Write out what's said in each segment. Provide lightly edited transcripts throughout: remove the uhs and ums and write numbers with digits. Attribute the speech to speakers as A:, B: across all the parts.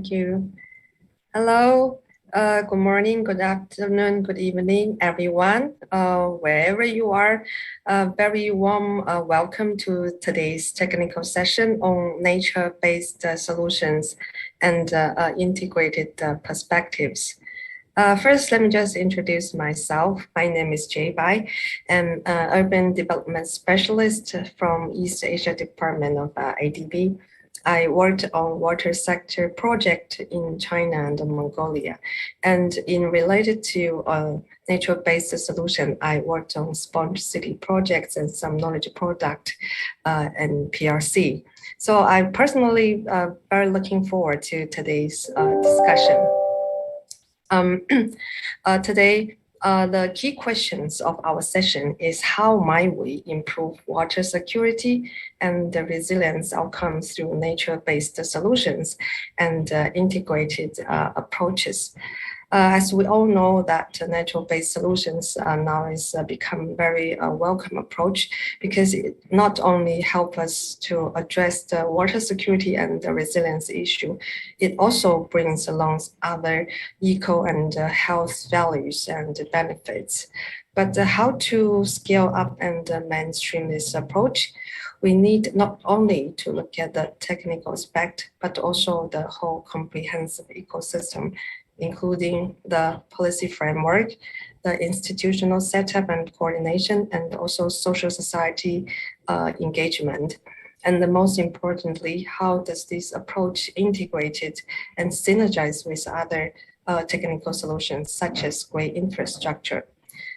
A: Thank you. Hello, good morning, good afternoon, good evening, everyone, wherever you are. Very warm welcome to today's technical session on nature-based solutions and integrated perspectives. First, let me just introduce myself. My name is Jay Bai. I'm an urban development specialist from East Asia Department of ADB. I worked on water sector project in China and Mongolia. And in related to nature-based solution, I worked on Sponge City projects and some knowledge product and PRC. So I'm personally very looking forward to today's discussion. Today, the key questions of our session is how might we improve water security and the resilience outcomes through nature-based solutions and integrated approaches. As we all know that natural-based solutions now is become very welcome approach because it not only help us to address the water security and the resilience issue, it also brings along other eco and health values and benefits. But how to scale up and mainstream this approach? We need not only to look at the technical aspect, but also the whole comprehensive ecosystem, including the policy framework, the institutional setup and coordination, and also social society engagement. And the most importantly, how does this approach integrated and synergize with other technical solutions such as green infrastructure?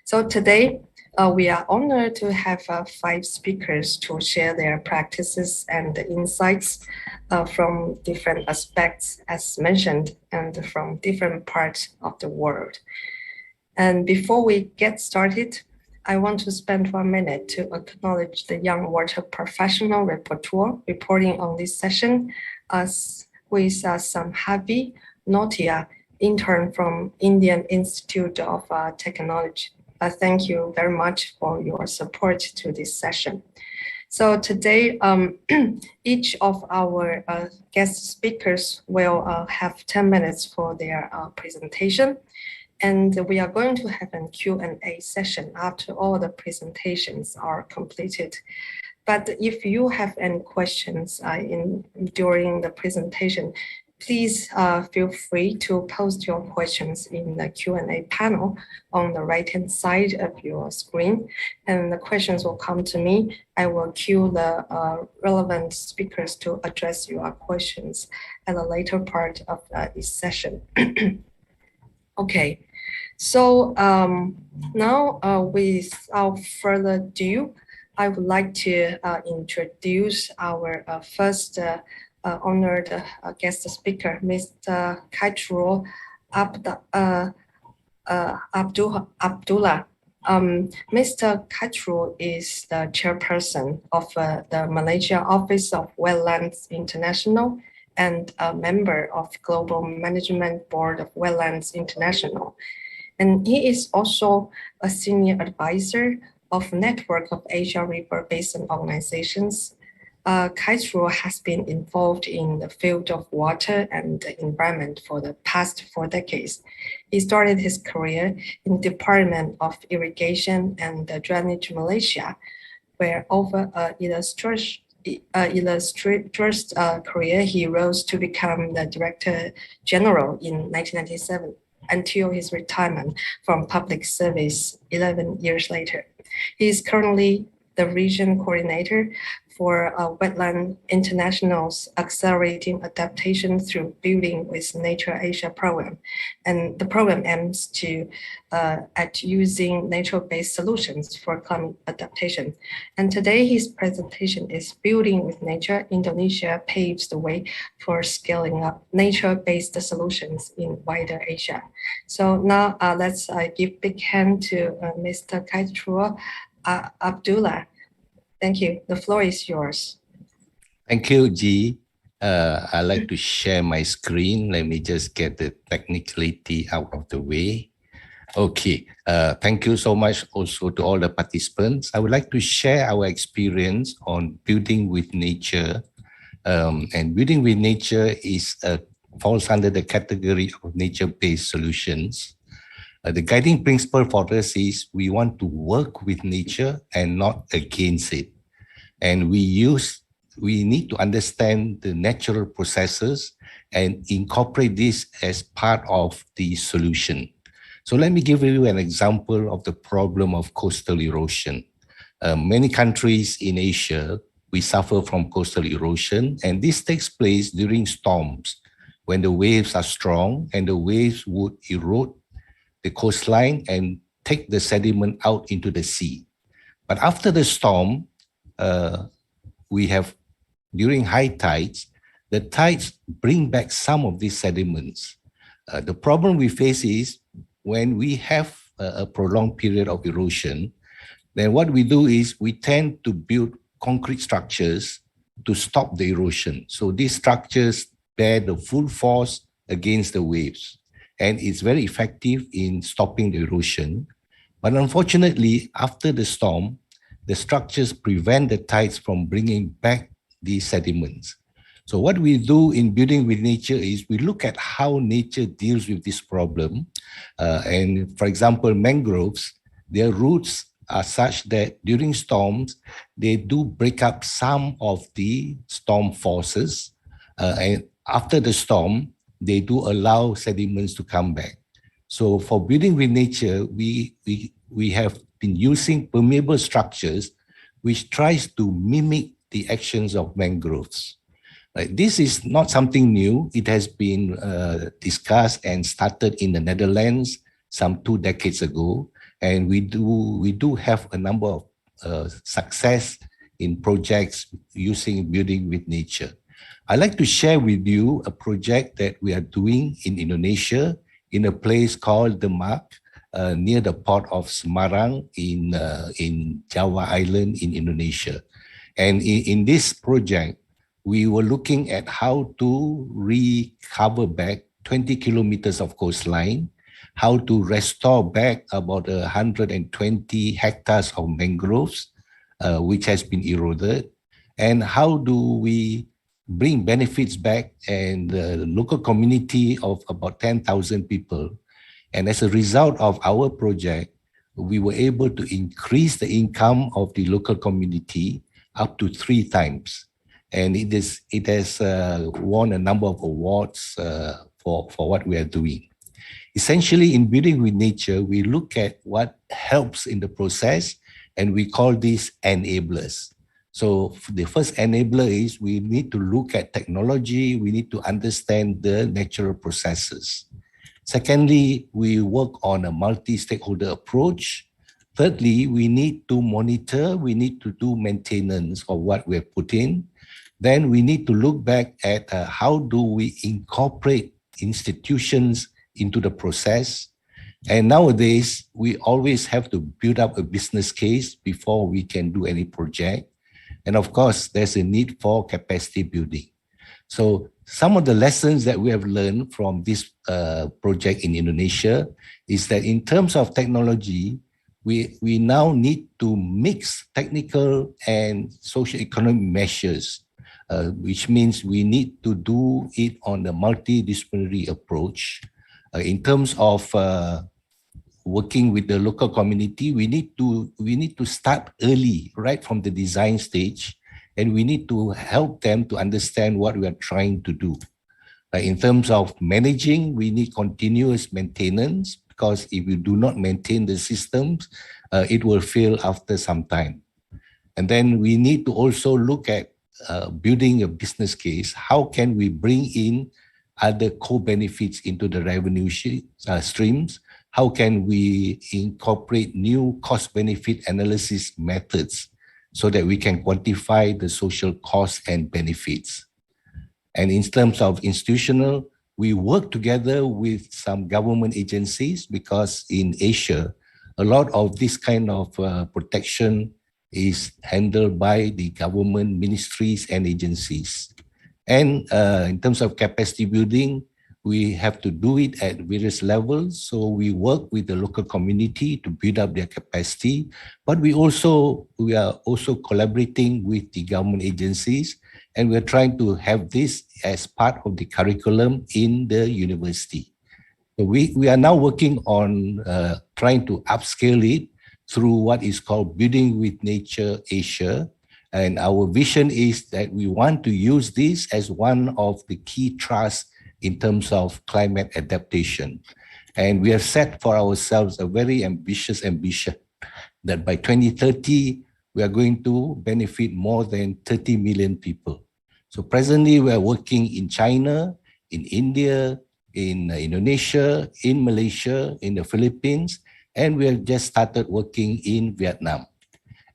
A: So today, we are honored to have 5 speakers to share their practices and insights from different aspects, as mentioned, and from different parts of the world. And before we get started, I want to spend 1 minute to acknowledge the young water professional reporter reporting on this session, who is Sambhavi Notia, intern from Indian Institute of Technology. Thank you very much for your support to this session. So today, each of our guest speakers will have 10 minutes for their presentation. And we are going to have a Q&A session after all the presentations are completed. But if you have any questions during the presentation, please feel free to post your questions in the Q&A panel on the right-hand side of your screen, and the questions will come to me. I will cue the relevant speakers to address your questions at a later part of this session. Okay, so now without further ado, I would like to introduce our first honored guest speaker, Mr. Khairul Abdullah. Mr. Khairul is the chairperson of the Malaysia Office of Wetlands International and a member of Global Management Board of Wetlands International. And he is also a senior advisor of Network of Asia River Basin Organizations. Khairul has been involved in the field of water and the environment for the past 4 decades. He started his career in Department of Irrigation and Drainage Malaysia, where over illustrious career, he rose to become the Director General in 1997 until his retirement from public service 11 years later. He is currently the region coordinator for Wetland International's Accelerating Adaptation Through Building with Nature Asia program. And the program aims to at using nature-based solutions for climate adaptation. And today his presentation is Building with Nature. Indonesia paves the way for scaling up nature-based solutions in wider Asia. So now let's give big hand to Mr. Khairul Abdullah. Thank you. The floor is yours.
B: Thank you, G. I'd like to share my screen. Let me just get the technicality out of the way. Okay. Thank you so much also to all the participants. I would like to share our experience on building with nature. And building with nature is a falls under the category of nature-based solutions. The guiding principle for us is we want to work with nature and not against it. And we need to understand the natural processes and incorporate this as part of the solution. So let me give you an example of the problem of coastal erosion. Many countries in Asia, we suffer from coastal erosion, and this takes place during storms when the waves are strong and the waves would erode the coastline and take the sediment out into the sea. But after the storm, we have, during high tides, the tides bring back some of these sediments. The problem we face is when we have a prolonged period of erosion, then what we do is we tend to build concrete structures to stop the erosion. So these structures bear the full force against the waves, and it's very effective in stopping the erosion. But unfortunately, after the storm, the structures prevent the tides from bringing back these sediments. So what we do in Building with Nature is we look at how nature deals with this problem. And for example, mangroves, their roots are such that during storms, they do break up some of the storm forces. And after the storm, they do allow sediments to come back. So for Building with Nature, we have been using permeable structures which tries to mimic the actions of mangroves. This is not something new. It has been discussed and started in the Netherlands some 2 decades ago. And we do have a number of success in projects using Building with Nature. I'd like to share with you a project that we are doing in Indonesia in a place called Demak, near the port of Semarang in Java Island in Indonesia. And in this project, we were looking at how to recover back 20 kilometers of coastline, how to restore back about 120 hectares of mangroves, which has been eroded, and how do we bring benefits back and the local community of about 10,000 people. And as a result of our project, we were able to increase the income of the local community up to 3 times. And it has won a number of awards for what we are doing. Essentially, in Building with Nature, we look at what helps in the process, and we call these enablers. So the first enabler is we need to look at technology, we need to understand the natural processes. Secondly, we work on a multi-stakeholder approach. Thirdly, we need to monitor, we need to do maintenance of what we have put in. Then we need to look back at how do we incorporate institutions into the process. And nowadays, we always have to build up a business case before we can do any project. And of course, there's a need for capacity building. So some of the lessons that we have learned from this project in Indonesia is that in terms of technology, we now need to mix technical and socio-economic measures, which means we need to do it on a multidisciplinary approach. In terms of working with the local community, we need to start early, right from the design stage, and we need to help them to understand what we are trying to do. In terms of managing, we need continuous maintenance, because if you do not maintain the systems, it will fail after some time. And then we need to also look at building a business case. How can we bring in other co-benefits into the revenue streams? How can we incorporate new cost-benefit analysis methods so that we can quantify the social costs and benefits? And in terms of institutional, we work together with some government agencies, because in Asia, a lot of this kind of protection is handled by the government ministries and agencies. And in terms of capacity building, we have to do it at various levels. So we work with the local community to build up their capacity, but we are also collaborating with the government agencies, and we're trying to have this as part of the curriculum in the university. So we are now working on trying to upscale it through what is called Building with Nature Asia. And our vision is that we want to use this as one of the key thrusts in terms of climate adaptation. And we have set for ourselves a very ambitious ambition that by 2030, we are going to benefit more than 30 million people. So presently, we are working in China, in India, in Indonesia, in Malaysia, in the Philippines, and we have just started working in Vietnam.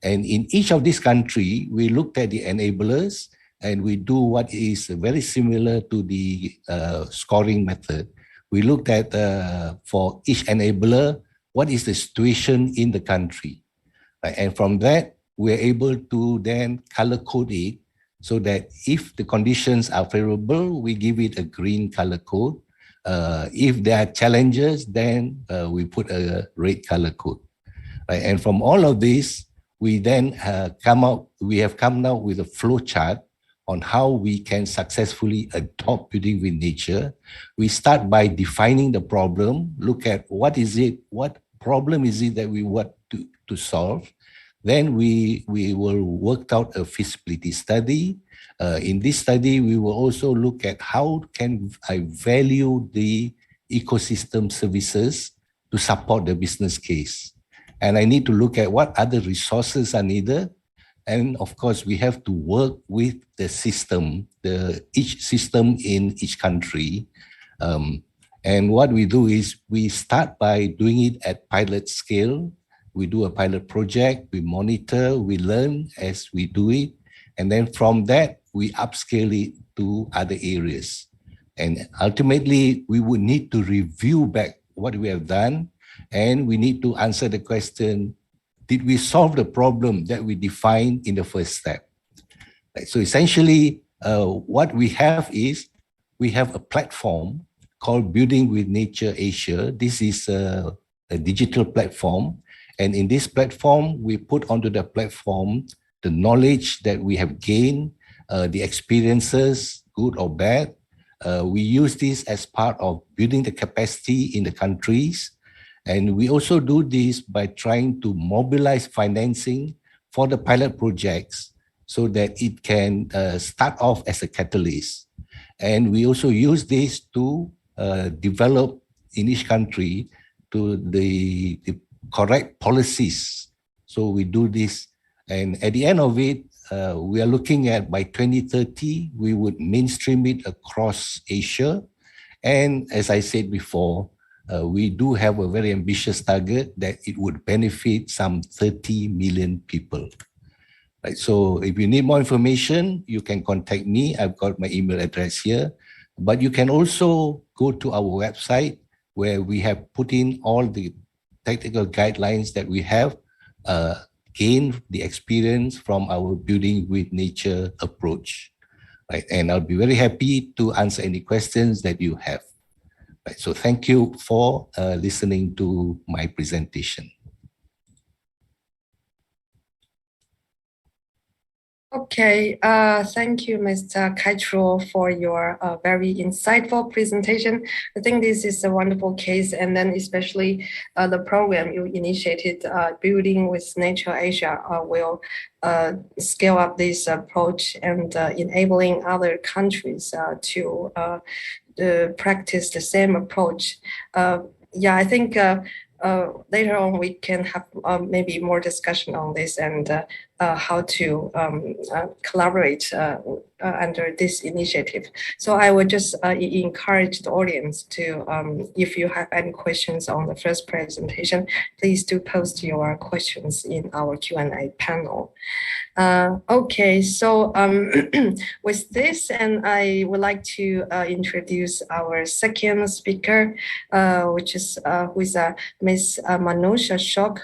B: And in each of these countries, we looked at the enablers and we do what is very similar to the scoring method. We looked at, for each enabler, what is the situation in the country. Right? And from that, we're able to then color code it so that if the conditions are favorable, we give it a green color code. If there are challenges, then we put a red color code. Right? And from all of this, we then have come out with a flow chart on how we can successfully adopt building with nature. We start by defining the problem, look at what problem is it that we want to solve. Then we will work out a feasibility study. In this study, we will also look at how can I value the ecosystem services to support the business case. And I need to look at what other resources are needed. And of course, we have to work with the system, each system in each country. And what we do is we start by doing it at pilot scale. We do a pilot project, we monitor, we learn as we do it. And then from that, we upscale it to other areas. And ultimately, we would need to review back what we have done. And we need to answer the question, did we solve the problem that we defined in the first step? Right. So essentially, what we have is, we have a platform called Building with Nature Asia. This is a digital platform. And in this platform, we put onto the platform the knowledge that we have gained, the experiences, good or bad. We use this as part of building the capacity in the countries. And we also do this by trying to mobilize financing for the pilot projects so that it can start off as a catalyst. And we also use this to develop in each country to the correct policies. So we do this. And at the end of it, we are looking at by 2030, we would mainstream it across Asia. And as I said before, we do have a very ambitious target that it would benefit some 30 million people. Right. So if you need more information, you can contact me. I've got my email address here. But you can also go to our website where we have put in all the technical guidelines that we have gained the experience from our Building with Nature approach. Right. And I'll be very happy to answer any questions that you have. Right, so thank you for listening to my presentation.
A: Okay, thank you, Mr. Kaitro, for your very insightful presentation. I think this is a wonderful case, and then especially the program you initiated, Building with Nature Asia, will scale up this approach and enabling other countries to practice the same approach. Yeah, I think later on we can have maybe more discussion on this and how to collaborate under this initiative. So I would just encourage the audience to, if you have any questions on the first presentation, please do post your questions in our Q&A panel. Okay, so with this, and I would like to introduce our second speaker, which is who is Ms. Manusha Shok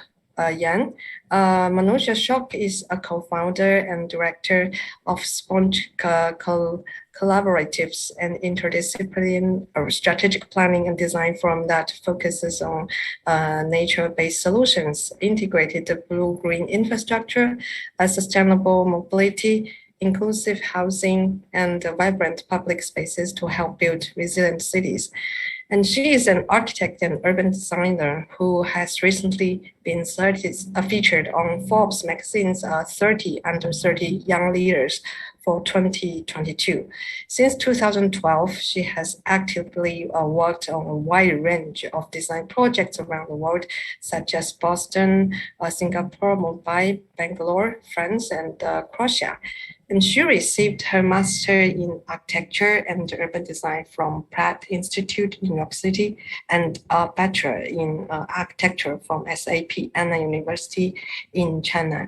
A: Yan. Manusha Shok is a co-founder and director of Sponge Collaboratives, an interdisciplinary strategic planning and design firm that focuses on nature-based solutions, integrated blue-green infrastructure, sustainable mobility, inclusive housing, and vibrant public spaces to help build resilient cities. And she is an architect and urban designer who has recently been featured on Forbes magazine's 30 Under 30 Young Leaders for 2022. Since 2012, she has actively worked on a wide range of design projects around the world, such as Boston, Singapore, Mumbai, Bangalore, France, and Croatia. And she received her master in architecture and urban design from Pratt Institute in New York City and a bachelor in architecture from SAP Anna University in China.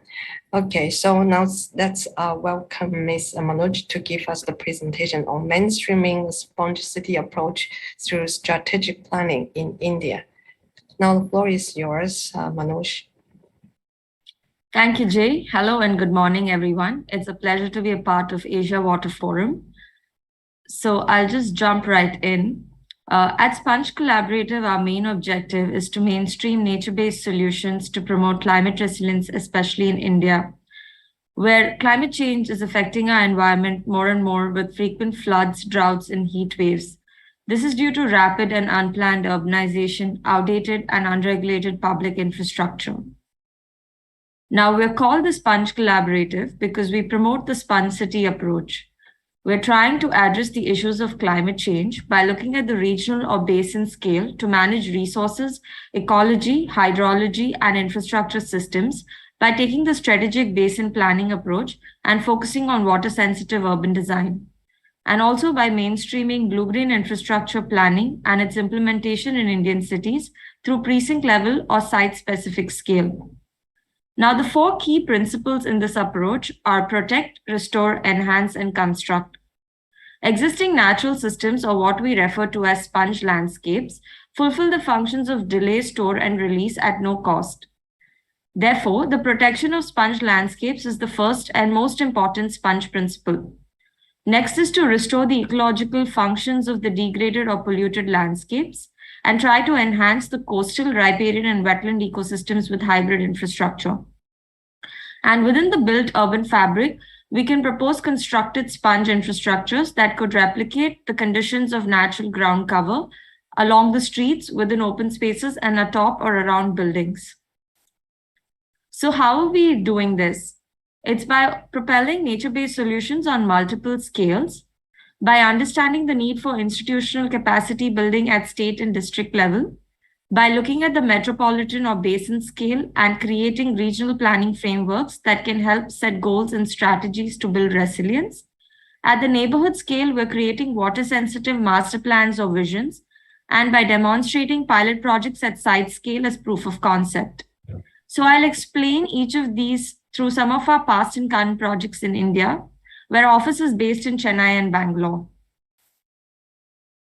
A: Okay, so now let's welcome Ms. Manoj to give us the presentation on mainstreaming sponge city approach through strategic planning in India. Now the floor is yours, Manoj.
C: Thank you, Jay. Hello and good morning, everyone. It's a pleasure to be a part of Asia Water Forum. So I'll just jump right in. At Sponge Collaborative, our main objective is to mainstream nature-based solutions to promote climate resilience, especially in India, where climate change is affecting our environment more and more with frequent floods, droughts, and heat waves. This is due to rapid and unplanned urbanization, outdated and unregulated public infrastructure. Now, we're called the Sponge Collaborative because we promote the Sponge City approach. We're trying to address the issues of climate change by looking at the regional or basin scale to manage resources, ecology, hydrology, and infrastructure systems by taking the strategic basin planning approach and focusing on water-sensitive urban design, and also by mainstreaming blue-green infrastructure planning and its implementation in Indian cities through precinct level or site-specific scale. Now, the four key principles in this approach are protect, restore, enhance, and construct. Existing natural systems, or what we refer to as sponge landscapes, fulfill the functions of delay, store, and release at no cost. Therefore, the protection of sponge landscapes is the first and most important sponge principle. Next is to restore the ecological functions of the degraded or polluted landscapes and try to enhance the coastal, riparian, and wetland ecosystems with hybrid infrastructure. And within the built urban fabric, we can propose constructed sponge infrastructures that could replicate the conditions of natural ground cover along the streets, within open spaces, and atop or around buildings. So how are we doing this? It's by propelling nature-based solutions on multiple scales, by understanding the need for institutional capacity building at state and district level, by looking at the metropolitan or basin scale and creating regional planning frameworks that can help set goals and strategies to build resilience. At the neighborhood scale, we're creating water-sensitive master plans or visions, and by demonstrating pilot projects at site scale as proof of concept. So I'll explain each of these through some of our past and current projects in India, where office is based in Chennai and Bangalore.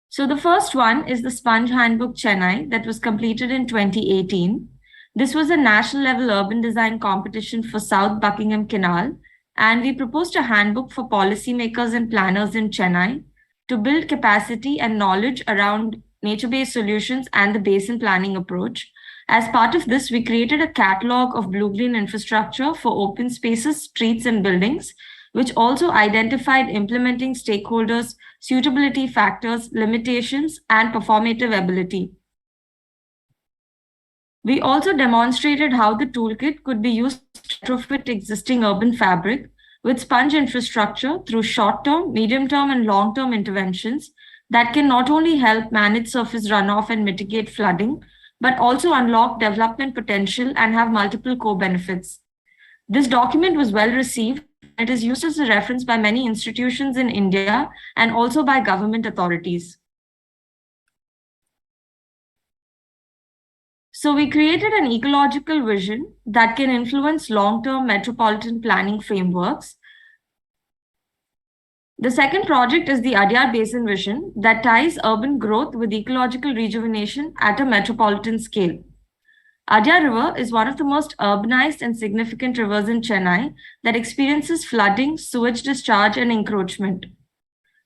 C: So the first one is the Sponge Handbook Chennai that was completed in 2018. This was a national level urban design competition for South Buckingham Canal, and we proposed a handbook for policymakers and planners in Chennai to build capacity and knowledge around nature-based solutions and the basin planning approach. As part of this, we created a catalog of blue-green infrastructure for open spaces, streets, and buildings, which also identified implementing stakeholders, suitability factors, limitations, and performative ability. We also demonstrated how the toolkit could be used to retrofit existing urban fabric with sponge infrastructure through short-term, medium-term, and long-term interventions that can not only help manage surface runoff and mitigate flooding, but also unlock development potential and have multiple co-benefits. This document was well received. It is used as a reference by many institutions in India and also by government authorities. So we created an ecological vision that can influence long-term metropolitan planning frameworks. The second project is the Adyar Basin Vision that ties urban growth with ecological rejuvenation at a metropolitan scale. Adyar River is one of the most urbanized and significant rivers in Chennai that experiences flooding, sewage discharge, and encroachment.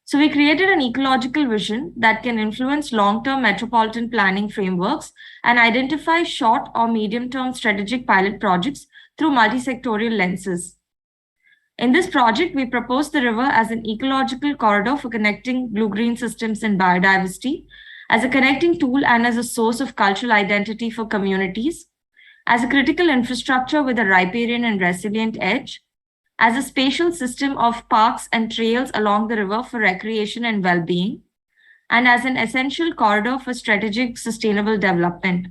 C: So we created an ecological vision that can influence long-term metropolitan planning frameworks and identify short or medium-term strategic pilot projects through multi-sectorial lenses. In this project, we propose the river as an ecological corridor for connecting blue-green systems and biodiversity, as a connecting tool and as a source of cultural identity for communities, as a critical infrastructure with a riparian and resilient edge, as a spatial system of parks and trails along the river for recreation and well-being, and as an essential corridor for strategic sustainable development.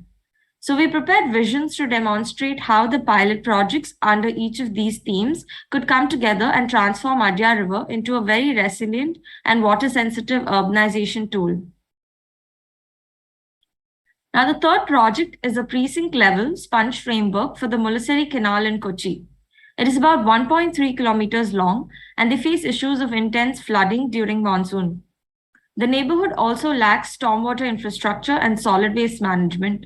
C: So we prepared visions to demonstrate how the pilot projects under each of these themes could come together and transform Adya River into a very resilient and water-sensitive urbanization tool. Now, the third project is a precinct-level sponge framework for the Mulassery Canal in Kochi. It is about 1.3 kilometers long, and they face issues of intense flooding during monsoon. The neighborhood also lacks stormwater infrastructure and solid waste management.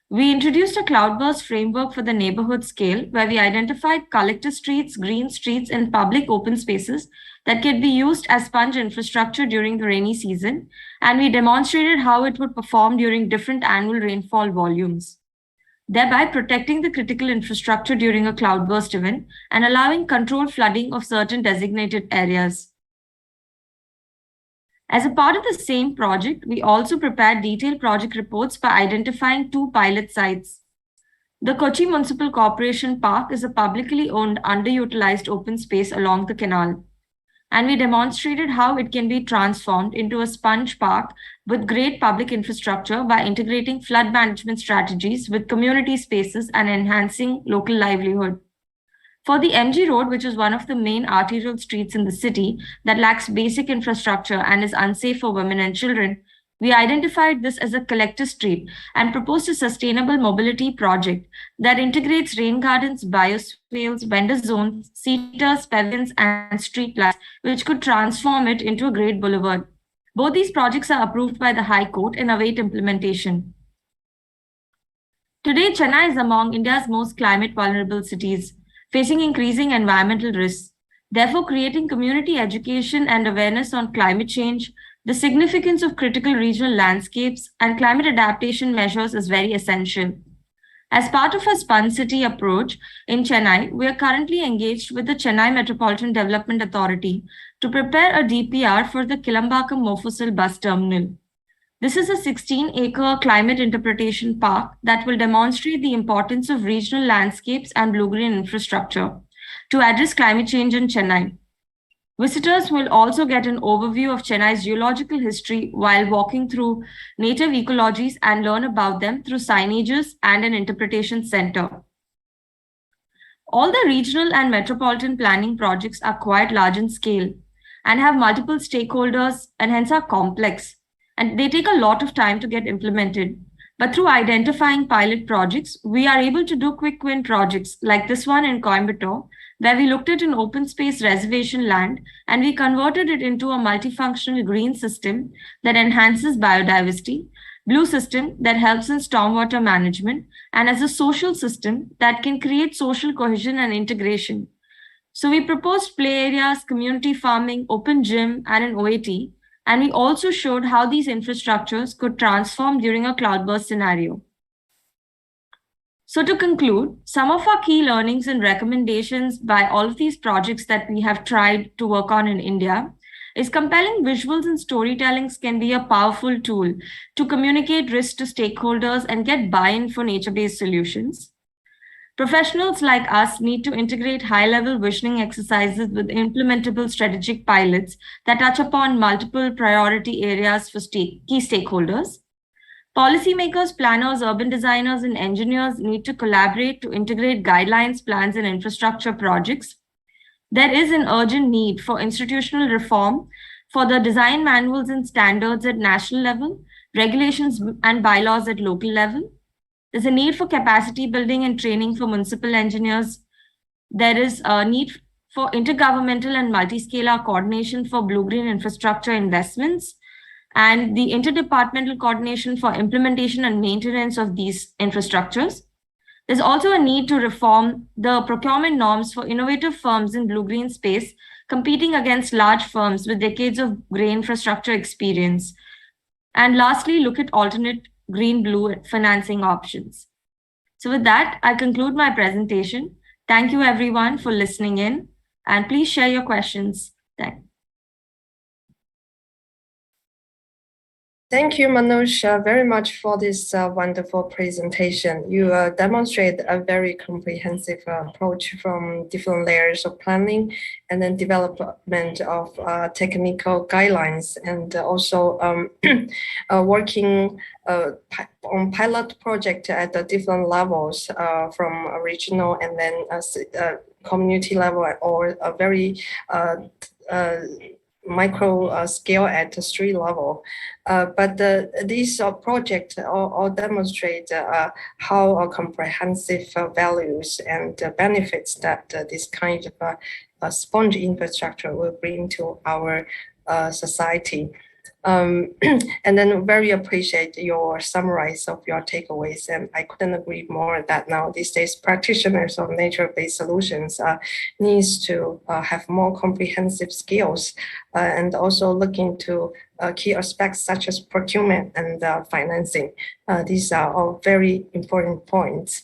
C: We introduced a cloudburst framework for the neighborhood scale, where we identified collector streets, green streets, and public open spaces that could be used as sponge infrastructure during the rainy season, and we demonstrated how it would perform during different annual rainfall volumes, thereby protecting the critical infrastructure during a cloudburst event and allowing controlled flooding of certain designated areas. As a part of the same project, we also prepared detailed project reports by identifying 2 pilot sites. The Kochi Municipal Corporation Park is a publicly owned, underutilized open space along the canal, and we demonstrated how it can be transformed into a sponge park with great public infrastructure by integrating flood management strategies with community spaces and enhancing local livelihood. For the MG Road, which is one of the main arterial streets in the city that lacks basic infrastructure and is unsafe for women and children, we identified this as a collector street and proposed a sustainable mobility project that integrates rain gardens, bioswales, vendor zones, seaters, pavilions, and street lights, which could transform it into a great boulevard. Both these projects are approved by the High Court and await implementation. Today, Chennai is among India's most climate vulnerable cities, facing increasing environmental risks. Therefore, creating community education and awareness on climate change, the significance of critical regional landscapes, and climate adaptation measures is very essential. As part of our Spun City approach in Chennai, we are currently engaged with the Chennai Metropolitan Development Authority to prepare a DPR for the Kilambakam Mofussil bus terminal. This is a 16-acre climate interpretation park that will demonstrate the importance of regional landscapes and blue-green infrastructure to address climate change in Chennai. Visitors will also get an overview of Chennai's geological history while walking through native ecologies and learn about them through signages and an interpretation center. All the regional and metropolitan planning projects are quite large in scale and have multiple stakeholders and hence are complex. And they take a lot of time to get implemented. But through identifying pilot projects, we are able to do quick win projects like this one in Coimbatore, where we looked at an open space reservation land and we converted it into a multifunctional green system that enhances biodiversity, blue system that helps in stormwater management, and as a social system that can create social cohesion and integration. So we proposed play areas, community farming, open gym, and an OAT. And we also showed how these infrastructures could transform during a cloudburst scenario. So to conclude, some of our key learnings and recommendations by all of these projects that we have tried to work on in India is compelling visuals and storytellings can be a powerful tool to communicate risk to stakeholders and get buy-in for nature-based solutions. Professionals like us need to integrate high-level visioning exercises with implementable strategic pilots that touch upon multiple priority areas for key stakeholders. Policymakers, planners, urban designers, and engineers need to collaborate to integrate guidelines, plans, and infrastructure projects. There is an urgent need for institutional reform for the design manuals and standards at national level, regulations and bylaws at local level. There's a need for capacity building and training for municipal engineers. There is a need for intergovernmental and multi-scalar coordination for blue-green infrastructure investments and the interdepartmental coordination for implementation and maintenance of these infrastructures. There's also a need to reform the procurement norms for innovative firms in blue-green space, competing against large firms with decades of grey infrastructure experience. And lastly, look at alternate green-blue financing options. So with that, I conclude my presentation. Thank you everyone for listening in. And please share your questions.
A: Thank you, Manoj, very much for this wonderful presentation. You demonstrate a very comprehensive approach from different layers of planning and then development of technical guidelines, and also working on pilot project at the different levels from regional and then community level, or a very micro scale at the street level. But these projects all demonstrate how comprehensive values and benefits that this kind of sponge infrastructure will bring to our society. And then very appreciate your summarize of your takeaways, and I couldn't agree more that now these days practitioners of nature-based solutions needs to have more comprehensive skills and also look into key aspects such as procurement and financing. These are all very important points.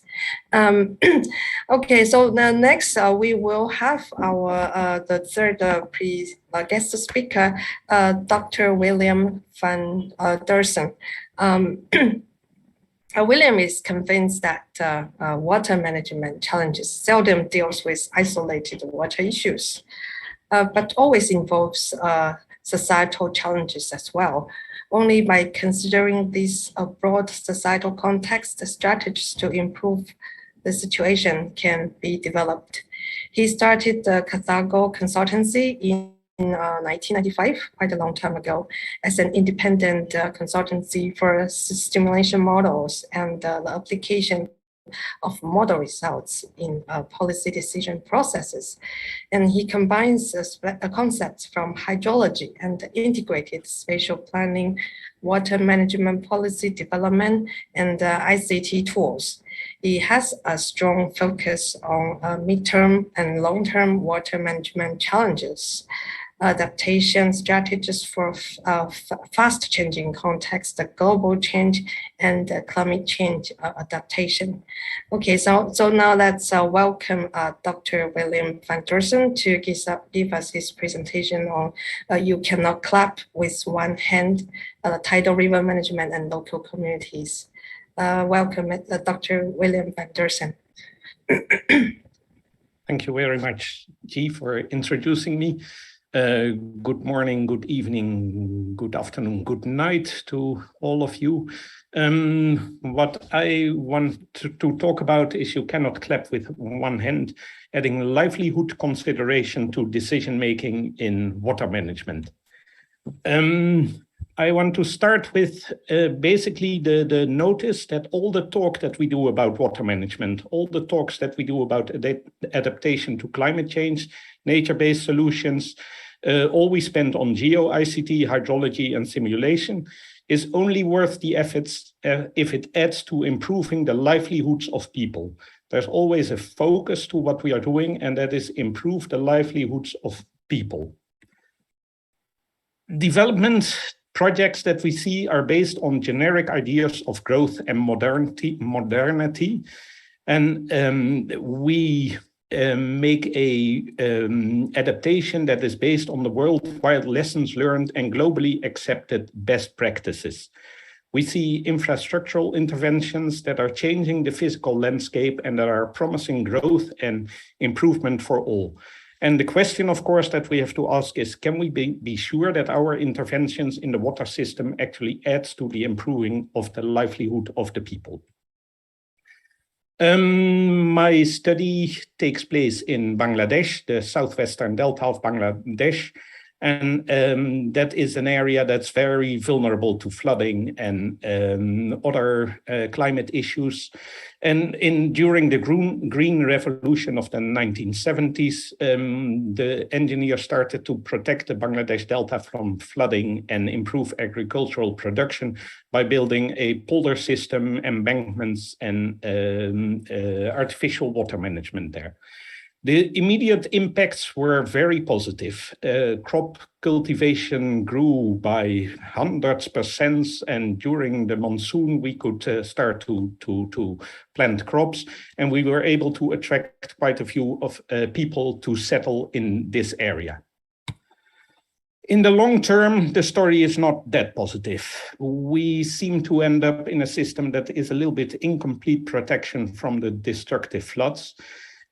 A: Okay, so the next we will have our the third guest speaker, Dr. William van Dersen. William is convinced that water management challenges seldom deals with isolated water issues, but always involves societal challenges as well. Only by considering these broad societal context, the strategies to improve the situation can be developed. He started the Cathago Consultancy in 1995, quite a long time ago, as an independent consultancy for simulation models and the application of model results in policy decision processes. And he combines concepts from hydrology and integrated spatial planning, water management policy development, and ICT tools. He has a strong focus on midterm and long-term water management challenges, adaptation strategies for fast-changing context, the global change, and climate change adaptation. Okay, so now let's welcome Dr. William van Dersen to give us his presentation on You Cannot Clap with One Hand, tidal river management and local communities. Welcome, Dr. William van Dersen.
D: Thank you very much, G, for introducing me. Good morning, good evening, good afternoon, good night to all of you. What I want to talk about is you cannot clap with one hand, adding livelihood consideration to decision-making in water management. I want to start with basically the notice that all the talk that we do about water management, all the talks that we do about adaptation to climate change, nature-based solutions, all we spend on geo, ICT, hydrology, and simulation is only worth the efforts if it adds to improving the livelihoods of people. There's always a focus to what we are doing, and that is improve the livelihoods of people. Development projects that we see are based on generic ideas of growth and modernity. And we make a adaptation that is based on the worldwide lessons learned and globally accepted best practices. We see infrastructural interventions that are changing the physical landscape and that are promising growth and improvement for all. And the question, of course, that we have to ask is, can we be sure that our interventions in the water system actually adds to the improving of the livelihood of the people? My study takes place in Bangladesh, the southwestern delta of Bangladesh, and that is an area that's very vulnerable to flooding and other climate issues. And during the green revolution of the 1970s, the engineers started to protect the Bangladesh Delta from flooding and improve agricultural production by building a polder system, embankments, and artificial water management there. The immediate impacts were very positive. Crop cultivation grew by 100%, and during the monsoon we could start to plant crops, and we were able to attract quite a few of people to settle in this area. In the long term, the story is not that positive. We seem to end up in a system that is a little bit incomplete protection from the destructive floods.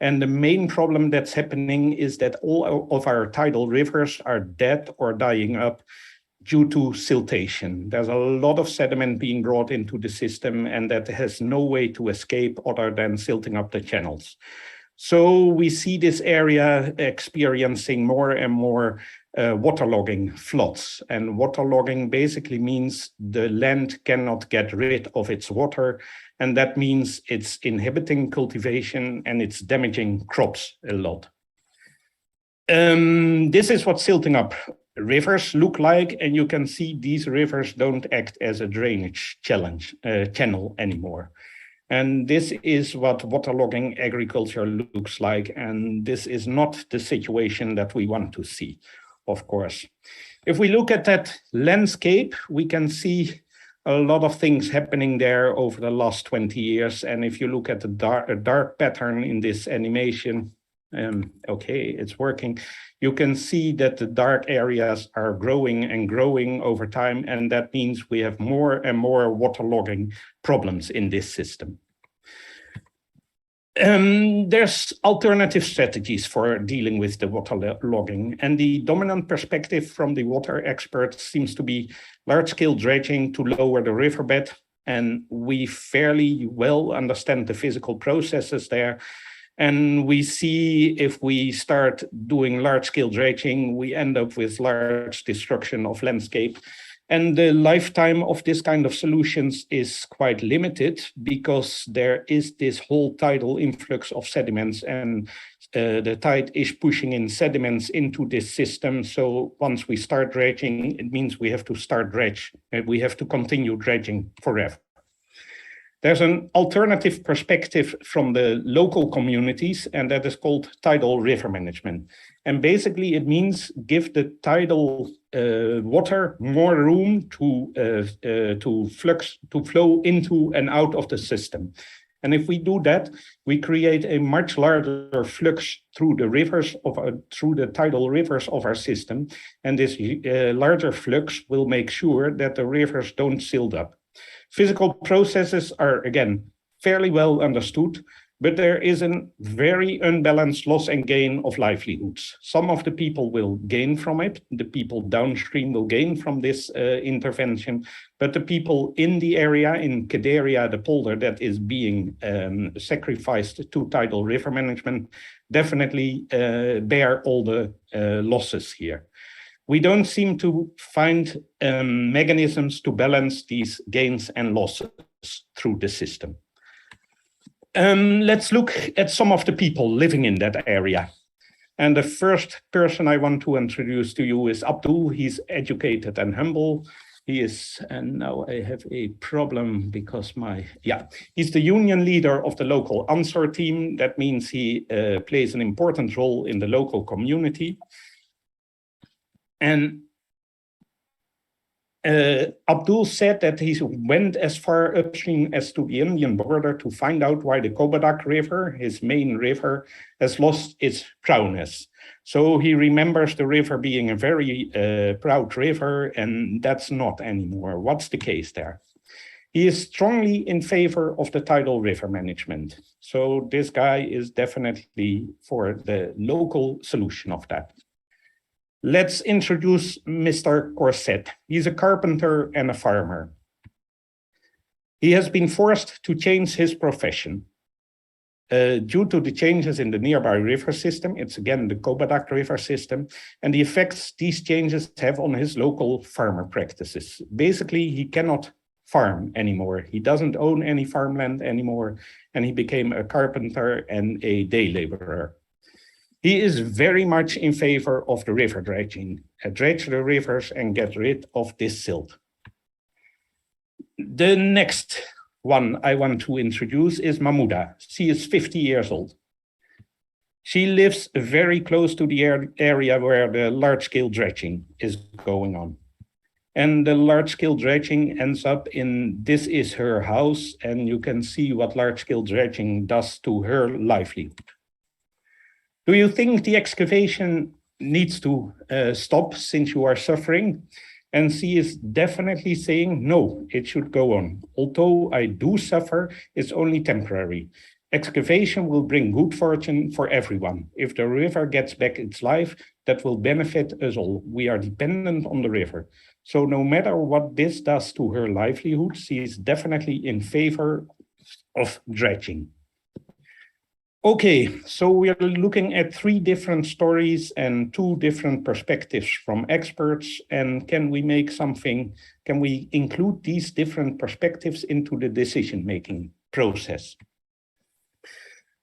D: And the main problem that's happening is that all of our tidal rivers are dead or dying up due to siltation. There's a lot of sediment being brought into the system, and that has no way to escape other than silting up the channels. So we see this area experiencing more and more waterlogging floods. And waterlogging basically means the land cannot get rid of its water, and that means it's inhibiting cultivation and it's damaging crops a lot. This is what silting up rivers look like, and you can see these rivers don't act as a drainage channel anymore. And this is what waterlogging agriculture looks like, and this is not the situation that we want to see, of course. If we look at that landscape, we can see a lot of things happening there over the last 20 years. And if you look at the dark pattern in this animation, okay, it's working. You can see that the dark areas are growing and growing over time, and that means we have more and more waterlogging problems in this system. There's alternative strategies for dealing with the waterlogging, and the dominant perspective from the water experts seems to be large-scale dredging to lower the riverbed, and we fairly well understand the physical processes there. And we see if we start doing large-scale dredging, we end up with large destruction of landscape. And the lifetime of this kind of solutions is quite limited because there is this whole tidal influx of sediments, and the tide is pushing in sediments into this system. So once we start dredging, it means we have to start dredge, and we have to continue dredging forever. There's an alternative perspective from the local communities, and that is called tidal river management. And basically it means give the tidal water more room to flow into and out of the system. And if we do that, we create a much larger flux through the rivers through the tidal rivers of our system. And this larger flux will make sure that the rivers don't silt up. Physical processes are, again, fairly well understood, but there is a very unbalanced loss and gain of livelihoods. Some of the people will gain from it. The people downstream will gain from this intervention, but the people in the area, in Kederia, the polder that is being sacrificed to tidal river management, definitely bear all the losses here. We don't seem to find mechanisms to balance these gains and losses through the system. Let's look at some of the people living in that area. And the first person I want to introduce to you is Abdul. He's educated and humble. He is, and now I have a problem because he's the union leader of the local Ansar team. That means he plays an important role in the local community. And Abdul said that he went as far upstream as to the Indian border to find out why the Kobadak River, his main river, has lost its prowess. So he remembers the river being a very proud river, and that's not anymore. What's the case there? He is strongly in favor of the tidal river management. So this guy is definitely for the local solution of that. Let's introduce Mr. Corset. He's a carpenter and a farmer. He has been forced to change his profession due to the changes in the nearby river system. It's again the Kobadak River system, and the effects these changes have on his local farmer practices. Basically, he cannot farm anymore. He doesn't own any farmland anymore, and he became a carpenter and a day laborer. He is very much in favor of the river dredging. Dredge the rivers and get rid of this silt. The next one I want to introduce is Mahmouda. She is 50 years old. She lives very close to the area where the large-scale dredging is going on. And the large-scale dredging ends up in, this is her house, and you can see what large-scale dredging does to her livelihood. Do you think the excavation needs to stop since you are suffering? And she is definitely saying, no, it should go on. Although I do suffer, it's only temporary. Excavation will bring good fortune for everyone. If the river gets back its life, that will benefit us all. We are dependent on the river. So no matter what this does to her livelihood, she is definitely in favor of dredging. Okay, so we are looking at 3 different stories and 2 different perspectives from experts. And can we make something, can we include these different perspectives into the decision-making process?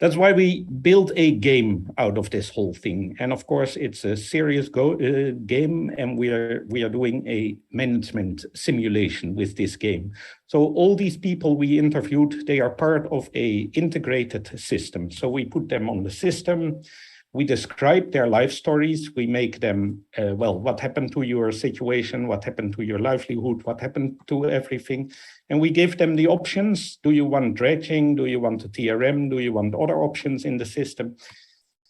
D: That's why we built a game out of this whole thing. And of course, it's a serious game, and we are doing a management simulation with this game. So all these people we interviewed, they are part of a integrated system. So we put them on the system. We describe their life stories. We make them, well, what happened to your situation? What happened to your livelihood? What happened to everything? And we give them the options. Do you want dredging? Do you want a TRM? Do you want other options in the system?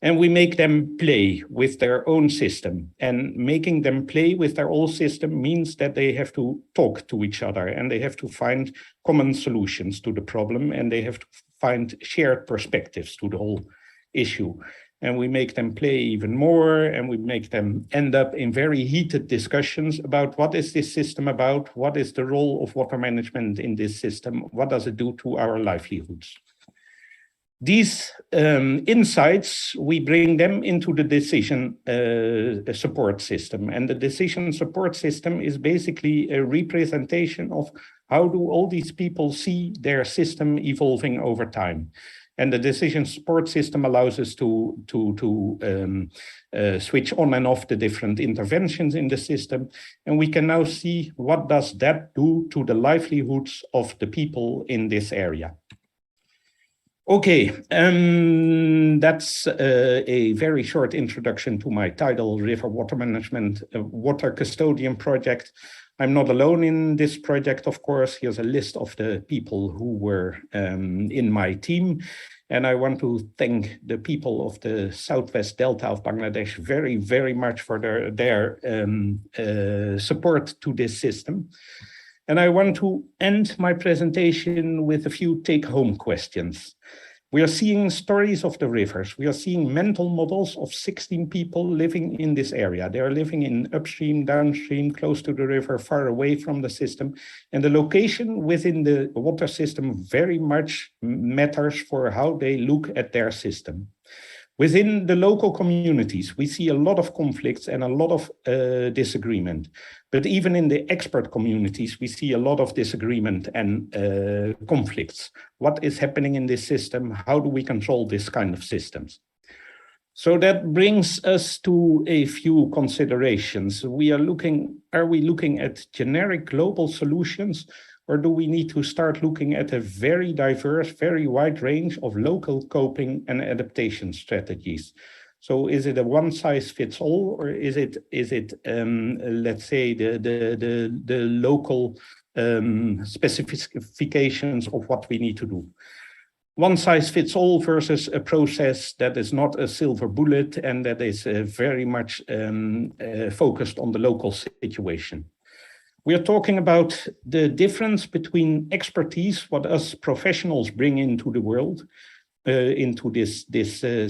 D: And we make them play with their own system. And making them play with their own system means that they have to talk to each other, and they have to find common solutions to the problem, and they have to find shared perspectives to the whole issue. And we make them play even more, and we make them end up in very heated discussions about what is this system about, what is the role of water management in this system, what does it do to our livelihoods. These insights, we bring them into the decision support system. And the decision support system is basically a representation of how do all these people see their system evolving over time. And the decision support system allows us to switch on and off the different interventions in the system. And we can now see what does that do to the livelihoods of the people in this area. Okay, that's a very short introduction to my Tidal River Water Management Water Custodian project. I'm not alone in this project, of course. Here's a list of the people who were in my team. And I want to thank the people of the Southwest Delta of Bangladesh very, very much for their support to this system. And I want to end my presentation with a few take-home questions. We are seeing stories of the rivers. We are seeing mental models of 16 people living in this area. They are living in upstream, downstream, close to the river, far away from the system. And the location within the water system very much matters for how they look at their system. Within the local communities, we see a lot of conflicts and a lot of disagreement. But even in the expert communities, we see a lot of disagreement and conflicts. What is happening in this system? How do we control this kind of systems? So that brings us to a few considerations. Are we looking at generic global solutions, or do we need to start looking at a very diverse, very wide range of local coping and adaptation strategies? So is it a one-size-fits-all, or is it let's say the local specifications of what we need to do? One-size-fits-all versus a process that is not a silver bullet and that is very much focused on the local situation. We are talking about the difference between expertise, what us professionals bring into the world, into this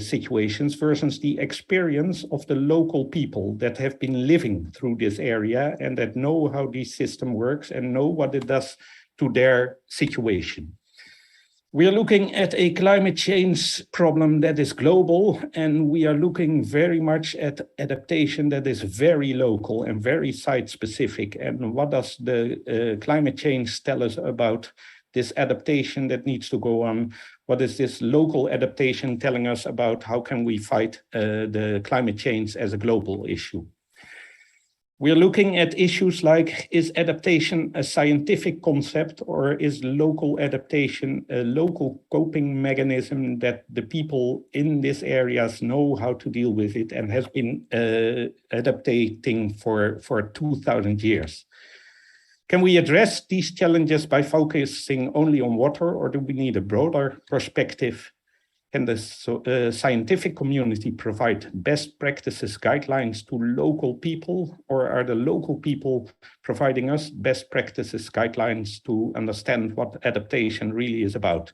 D: situations, versus the experience of the local people that have been living through this area and that know how this system works and know what it does to their situation. We are looking at a climate change problem that is global, and we are looking very much at adaptation that is very local and very site-specific. And what does the climate change tell us about this adaptation that needs to go on? What is this local adaptation telling us about how can we fight the climate change as a global issue? We're looking at issues like, is adaptation a scientific concept, or is local adaptation a local coping mechanism that the people in these areas know how to deal with it and has been adapting for 2000 years? Can we address these challenges by focusing only on water, or do we need a broader perspective? Can the scientific community provide best practices guidelines to local people, or are the local people providing us best practices guidelines to understand what adaptation really is about?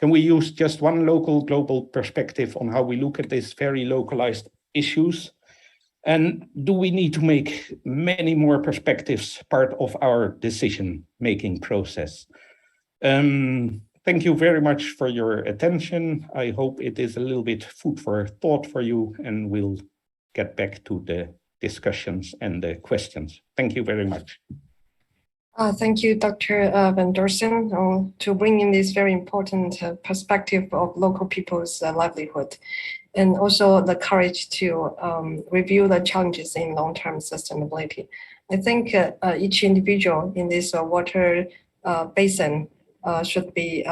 D: Can we use just one local global perspective on how we look at these very localized issues? And do we need to make many more perspectives part of our decision-making process? Thank you very much for your attention. I hope it is a little bit food for thought for you, and we'll get back to the discussions and the questions. Thank you very much.
A: Thank you, Dr. Van Dorsen, to bring in this very important perspective of local people's livelihood, and also the courage to review the challenges in long-term sustainability. I think each individual in this water basin should be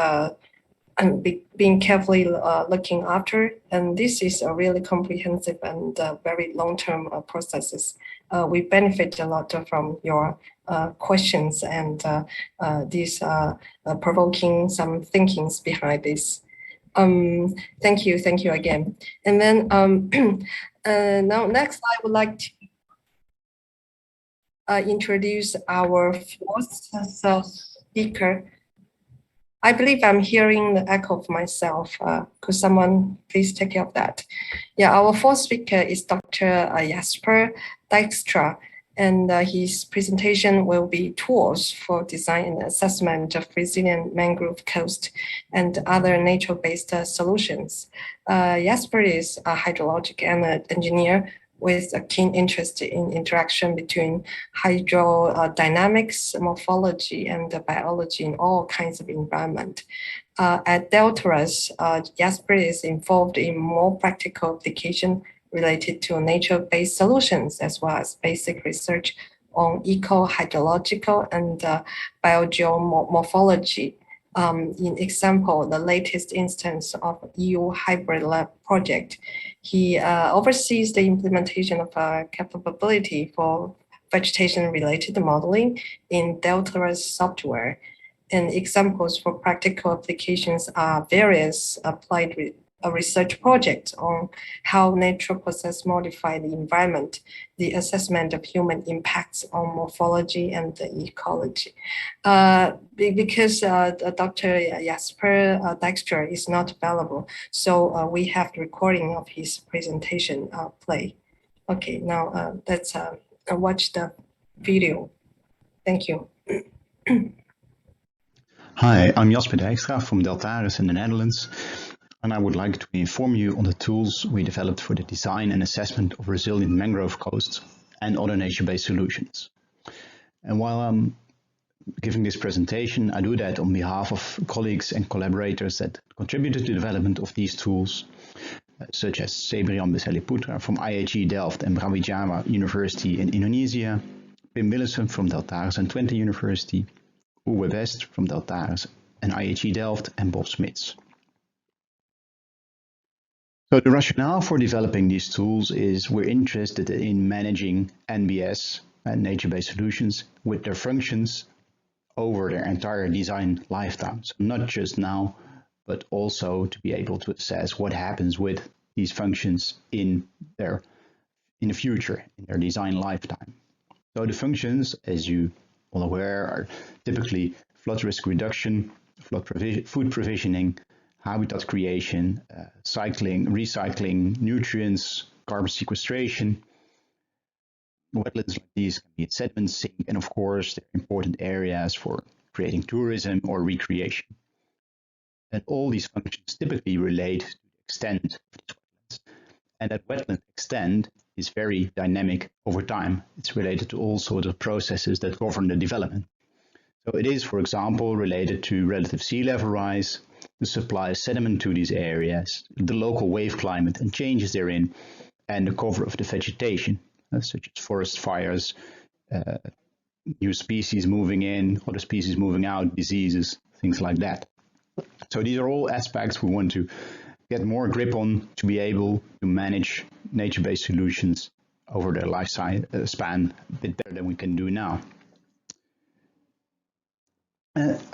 A: being carefully looking after, and this is a really comprehensive and very long-term processes. We benefit a lot from your questions and these provoking some thinkings behind this. Thank you again. And then now next I would like to introduce our fourth speaker. I believe I'm hearing the echo of myself. Could someone please take care of that? Yeah, our fourth speaker is Dr. Jasper Dijkstra, and his presentation will be tools for design and assessment of resilient mangrove coast and other nature-based solutions. Jasper is a hydrologic engineer with a keen interest in interaction between hydrodynamics, morphology, and biology in all kinds of environment. At Deltares, Jasper is involved in more practical application related to nature-based solutions, as well as basic research on eco-hydrological and biogeomorphology. In example, the latest instance of EU Hybrid Lab project, he oversees the implementation of a capability for vegetation-related modeling in Deltares software. And examples for practical applications are various applied research projects on how natural process modify the environment, the assessment of human impacts on morphology and the ecology. Because Dr. Jasper Dijkstra is not available, so we have the recording of his presentation play. Okay, now let's watch the video. Thank you.
E: Hi, I'm Jasper Dijkstra from Deltares in the Netherlands, and I would like to inform you on the tools we developed for the design and assessment of resilient mangrove coasts and other nature-based solutions. And while I'm giving this presentation, I do that on behalf of colleagues and collaborators that contributed to the development of these tools, such as Sebrian Beseliputra from IHE Delft and Brawijaya University in Indonesia, Pim Willemsen from Deltares and Twente University, Uwe West from Deltares and IHE Delft, and Bob Smits. So the rationale for developing these tools is we're interested in managing NBS and nature-based solutions with their functions over their entire design lifetime. So not just now, but also to be able to assess what happens with these functions in the future, in their design lifetime. So the functions, as you all aware, are typically flood risk reduction, food provisioning, habitat creation, recycling, nutrients, carbon sequestration. Wetlands like these can be sediment sink, and of course, they're important areas for creating tourism or recreation. And all these functions typically relate to the extent of these wetlands. And that wetland extent is very dynamic over time. It's related to all sorts of processes that govern the development. So it is, for example, related to relative sea level rise, the supply of sediment to these areas, the local wave climate and changes therein, and the cover of the vegetation. such as forest fires, new species moving in, other species moving out, diseases, things like that. So these are all aspects we want to get more grip on to be able to manage nature-based solutions over their lifespan a bit better than we can do now.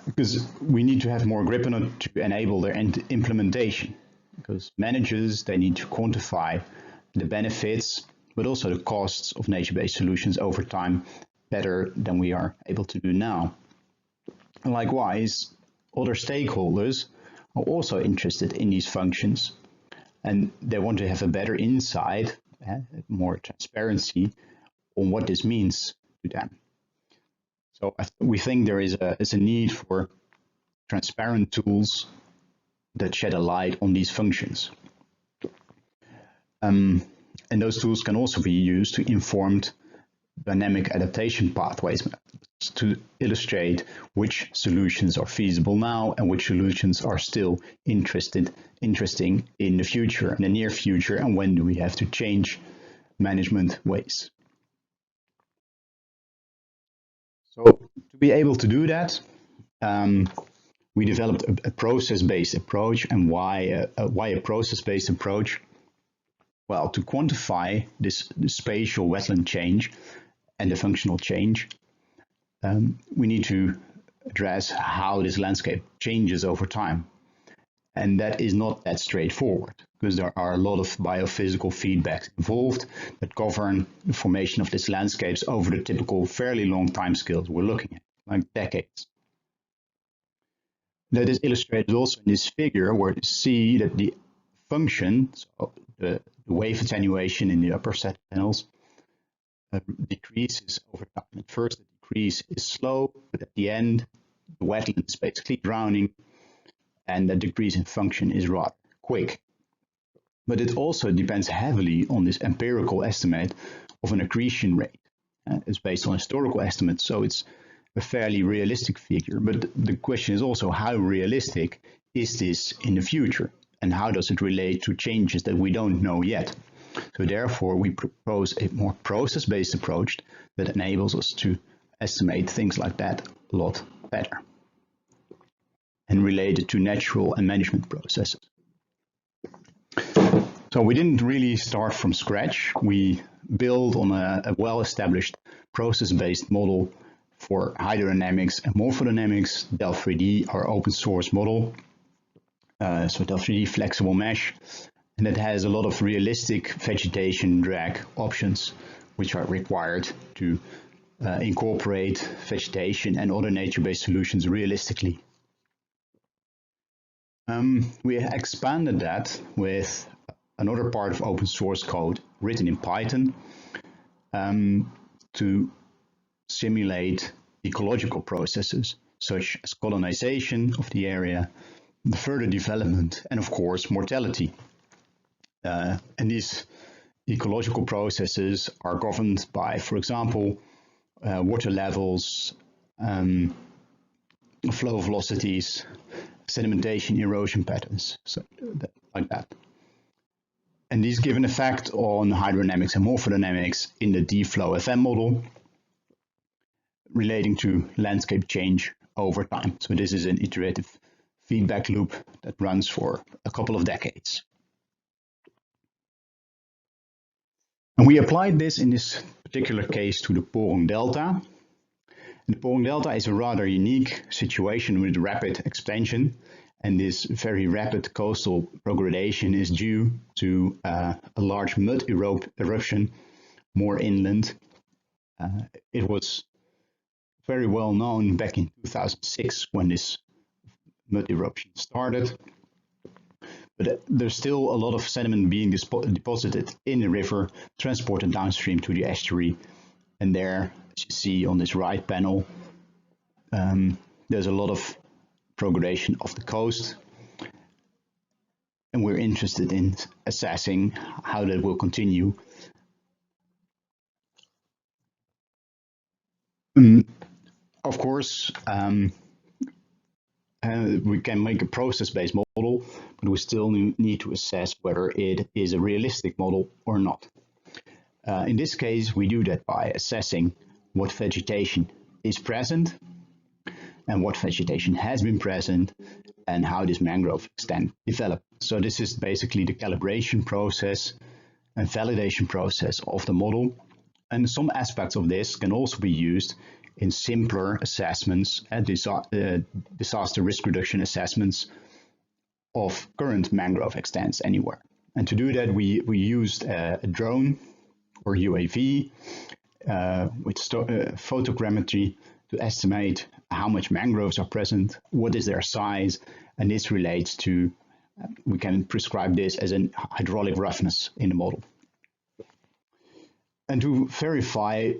E: Because we need to have more grip on it to enable their implementation. Because managers, they need to quantify the benefits, but also the costs of nature-based solutions over time better than we are able to do now. And likewise, other stakeholders are also interested in these functions, and they want to have a better insight, more transparency on what this means to them. So we think there is a need for transparent tools that shed a light on these functions. And those tools can also be used to inform dynamic adaptation pathways to illustrate which solutions are feasible now and which solutions are still interesting in the future, in the near future, and when do we have to change management ways. So to be able to do that, we developed a process-based approach. And why a process-based approach? Well, to quantify this spatial wetland change and the functional change, we need to address how this landscape changes over time. And that is not that straightforward, because there are a lot of biophysical feedbacks involved that govern the formation of these landscapes over the typical fairly long time scales we're looking at, like decades. That is illustrated also in this figure, where you see that the function, so the wave attenuation in the upper set panels, decreases over time. At first, the decrease is slow, but at the end, the wetland is basically drowning, and the decrease in function is rather quick. But it also depends heavily on this empirical estimate of an accretion rate. It's based on historical estimates, so it's a fairly realistic figure. But the question is also, how realistic is this in the future? And how does it relate to changes that we don't know yet? So therefore, we propose a more process-based approach that enables us to estimate things like that a lot better and related to natural and management processes. So we didn't really start from scratch. We built on a well-established process-based model for hydrodynamics and morphodynamics, Delft3D, our open source model. So Delft3D flexible mesh, and that has a lot of realistic vegetation drag options, which are required to incorporate vegetation and other nature-based solutions realistically. We expanded that with another part of open source code written in Python to simulate ecological processes such as colonization of the area, the further development, and of course mortality. And these ecological processes are governed by, for example, water levels, flow velocities, sedimentation, erosion patterns, so like that. And these give an effect on hydrodynamics and morphodynamics in the DFlow-FM model relating to landscape change over time. So this is an iterative feedback loop that runs for a couple of decades. And we applied this in this particular case to the Porong Delta. The Porong Delta is a rather unique situation with rapid expansion, and this very rapid coastal progradation is due to a large mud eruption more inland. It was very well known back in 2006 when this mud eruption started, but there's still a lot of sediment being deposited in the river, transported downstream to the estuary, and there, as you see on this right panel, there's a lot of progradation of the coast, and we're interested in assessing how that will continue. Of course, we can make a process-based model, but we still need to assess whether it is a realistic model or not. In this case, we do that by assessing what vegetation is present and what vegetation has been present and how this mangrove extent developed. So this is basically the calibration process and validation process of the model. And some aspects of this can also be used in simpler assessments and disaster risk reduction assessments of current mangrove extents anywhere. And to do that, we used a drone or UAV with photogrammetry to estimate how much mangroves are present, what is their size, and this relates to, we can prescribe this as an hydraulic roughness in the model. And to verify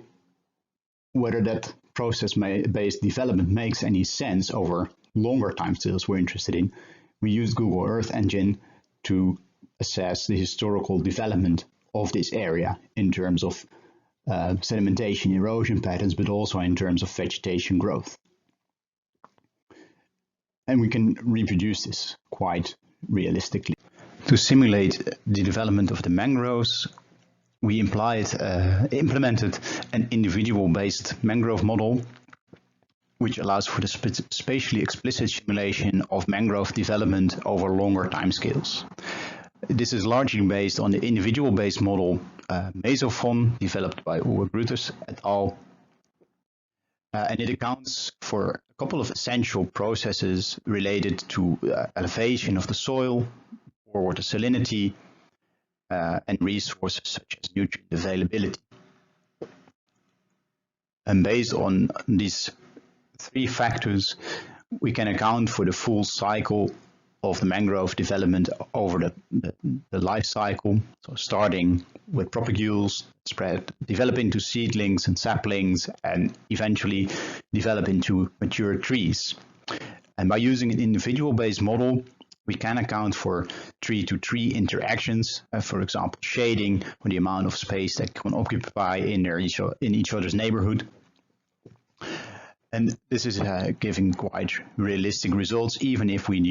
E: whether that process-based development makes any sense over longer timescales we're interested in, we used Google Earth Engine to assess the historical development of this area in terms of sedimentation, erosion patterns, but also in terms of vegetation growth. And we can reproduce this quite realistically. To simulate the development of the mangroves, we implemented an individual-based mangrove model, which allows for the spatially explicit simulation of mangrove development over longer timescales. This is largely based on the individual-based model Mesophon, developed by Uwe Grütters et al. And it accounts for a couple of essential processes related to elevation of the soil, or water salinity, and resources such as nutrient availability. And based on these three factors, we can account for the full cycle of the mangrove development over the life cycle. So starting with propagules, develop into seedlings and saplings, and eventually develop into mature trees. And by using an individual-based model, we can account for tree-to-tree interactions, for example, shading, or the amount of space that can occupy in each other's neighborhood. And this is giving quite realistic results, even if we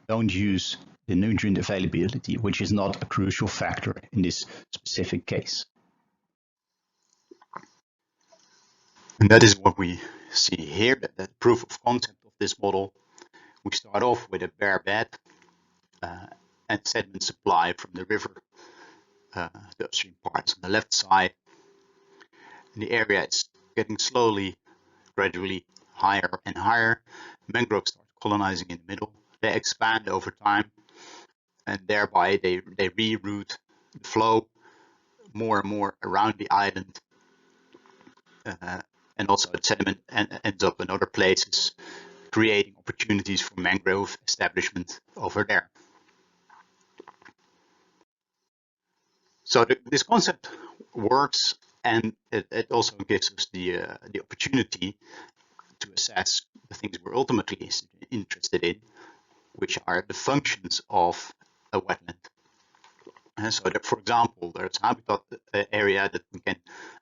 E: don't use the nutrient availability, which is not a crucial factor in this specific case. And that is what we see here, that proof of concept of this model. We start off with a bare bed and sediment supply from the river, the upstream parts on the left side. And the area is getting slowly, gradually higher and higher. Mangroves start colonizing in the middle. They expand over time, and thereby they reroute the flow more and more around the island. And also sediment ends up in other places, creating opportunities for mangrove establishment over there. So this concept works, and it also gives us the opportunity to assess the things we're ultimately interested in, which are the functions of a wetland. And so that, for example, there's a habitat area that we can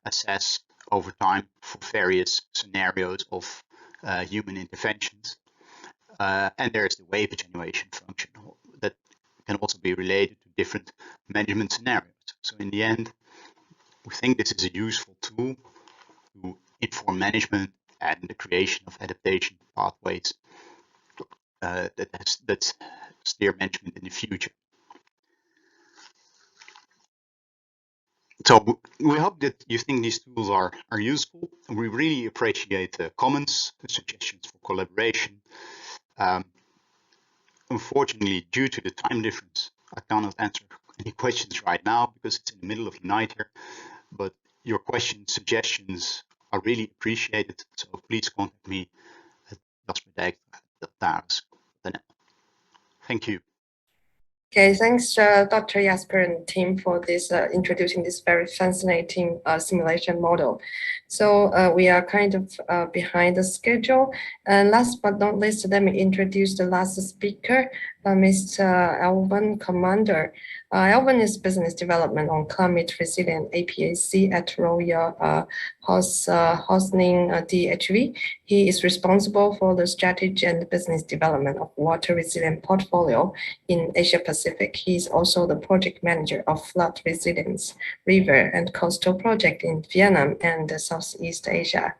E: assess over time for various scenarios of human interventions. And there's the wave attenuation function that can also be related to different management scenarios. So in the end, we think this is a useful tool to inform management and the creation of adaptation pathways that steer management in the future. So we hope that you think these tools are useful. We really appreciate comments, suggestions for collaboration. Unfortunately, due to the time difference, I cannot answer any questions right now because it's in the middle of the night here. But your questions, suggestions are really appreciated. So please contact me at jasperdijk.taris.nl. Thank you.
A: Okay, thanks, Dr. Jasper and team for this introducing this very fascinating simulation model. So we are kind of behind the schedule. And last but not least, let me introduce the last speaker, Mr. Alvin Commander. Alvin is business development on climate resilient APAC at Royal Housing DHV. He is responsible for the strategy and business development of water resilient portfolio in Asia Pacific. He is also the project manager of flood resilience, river and coastal project in Vietnam and Southeast Asia.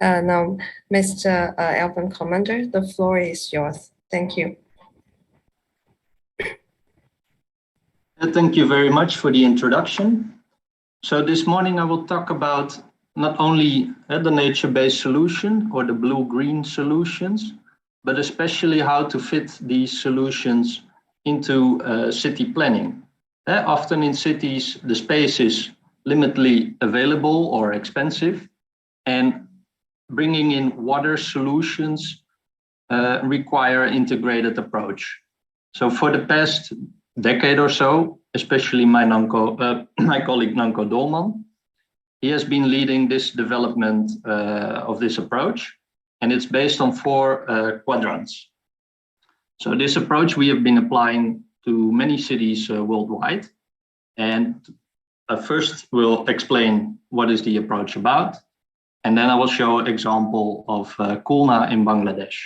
A: Now, Mr. Alvin Commander, the floor is yours. Thank you.
F: Thank you very much for the introduction. So this morning I will talk about not only the nature-based solution or the blue-green solutions, but especially how to fit these solutions into city planning. Often in cities, the space is limitedly available or expensive, and bringing in water solutions require integrated approach. So for the past decade or so, especially my colleague Nanko Dolman, he has been leading this development of this approach, and it's based on 4 quadrants. So this approach we have been applying to many cities worldwide, and first we'll explain what is the approach about, and then I will show an example of Khulna in Bangladesh.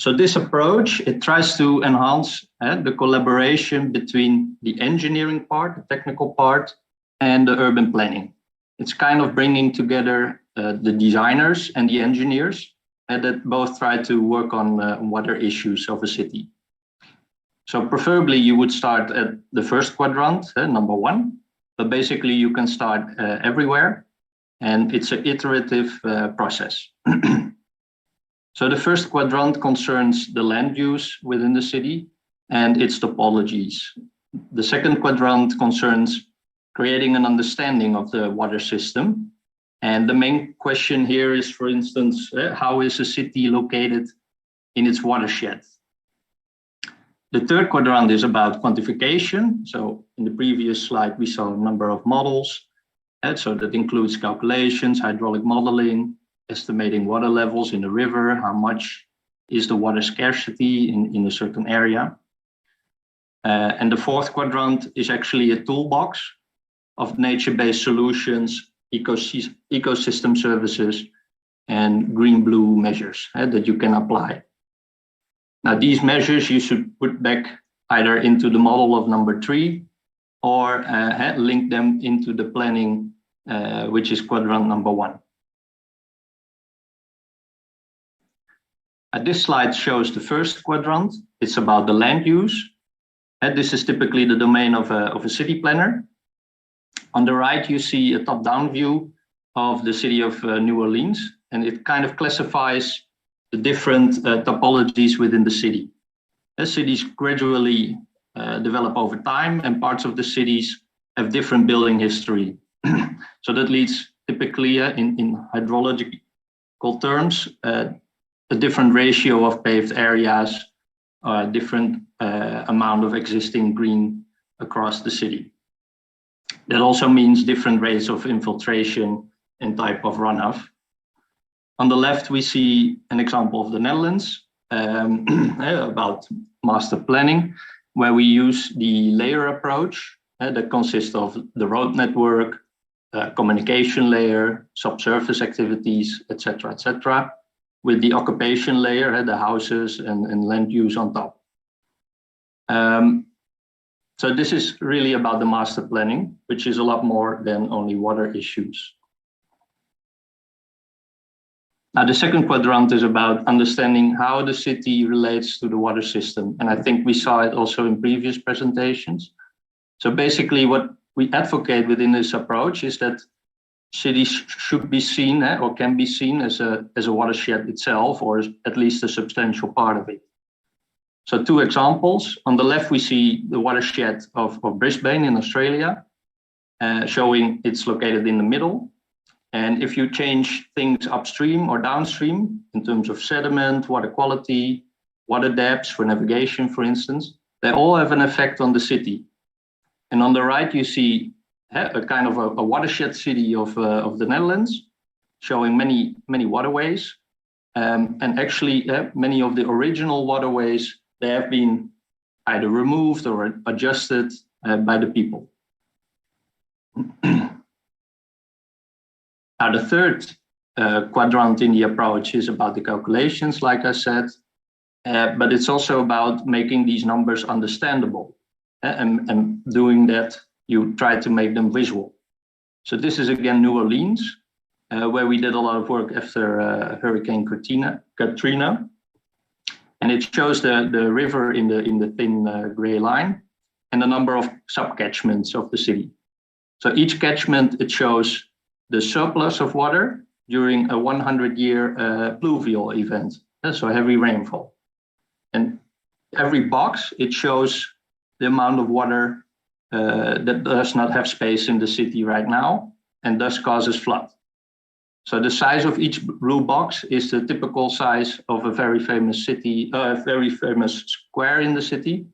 F: So this approach, it tries to enhance the collaboration between the engineering part, the technical part, and the urban planning. It's kind of bringing together the designers and the engineers that both try to work on water issues of a city. So preferably you would start at the first quadrant, number 1, but basically you can start everywhere, and it's an iterative process. So the first quadrant concerns the land use within the city and its topologies. The second quadrant concerns creating an understanding of the water system. And the main question here is, for instance, how is a city located in its watershed? The third quadrant is about quantification. So in the previous slide, we saw a number of models. So that includes calculations, hydraulic modeling, estimating water levels in the river, how much is the water scarcity in a certain area. And the fourth quadrant is actually a toolbox of nature-based solutions, ecosystem services, and green-blue measures that you can apply. Now, these measures you should put back either into the model of number 3 or link them into the planning, which is quadrant number 1. This slide shows the first quadrant. It's about the land use. This is typically the domain of a city planner. On the right, you see a top-down view of the city of New Orleans, and it kind of classifies the different topologies within the city. As cities gradually develop over time, and parts of the cities have different building history. So that leads typically in hydrological terms, a different ratio of paved areas, different amount of existing green across the city. That also means different rates of infiltration and type of runoff. On the left, we see an example of the Netherlands about master planning, where we use the layer approach that consists of the road network, communication layer, subsurface activities, etc., with the occupation layer, the houses and land use on top. So this is really about the master planning, which is a lot more than only water issues. Now, the second quadrant is about understanding how the city relates to the water system. And I think we saw it also in previous presentations. So basically what we advocate within this approach is that cities should be seen or can be seen as a watershed itself, or at least a substantial part of it. So 2 examples. On the left, we see the watershed of Brisbane in Australia, showing it's located in the middle. And if you change things upstream or downstream in terms of sediment, water quality, water depths for navigation, for instance, they all have an effect on the city. And on the right, you see a kind of a watershed city of the Netherlands, showing many waterways. And actually, many of the original waterways, they have been either removed or adjusted by the people. Now, the third quadrant in the approach is about the calculations, like I said, but it's also about making these numbers understandable. And doing that, you try to make them visual. So this is again New Orleans, where we did a lot of work after Hurricane Katrina. And it shows the river in the thin gray line and the number of sub-catchments of the city. So each catchment, it shows the surplus of water during a 100-year pluvial event, so heavy rainfall. And every box, it shows the amount of water that does not have space in the city right now and thus causes flood. So the size of each blue box is the typical size of a very famous city, very famous square in the city.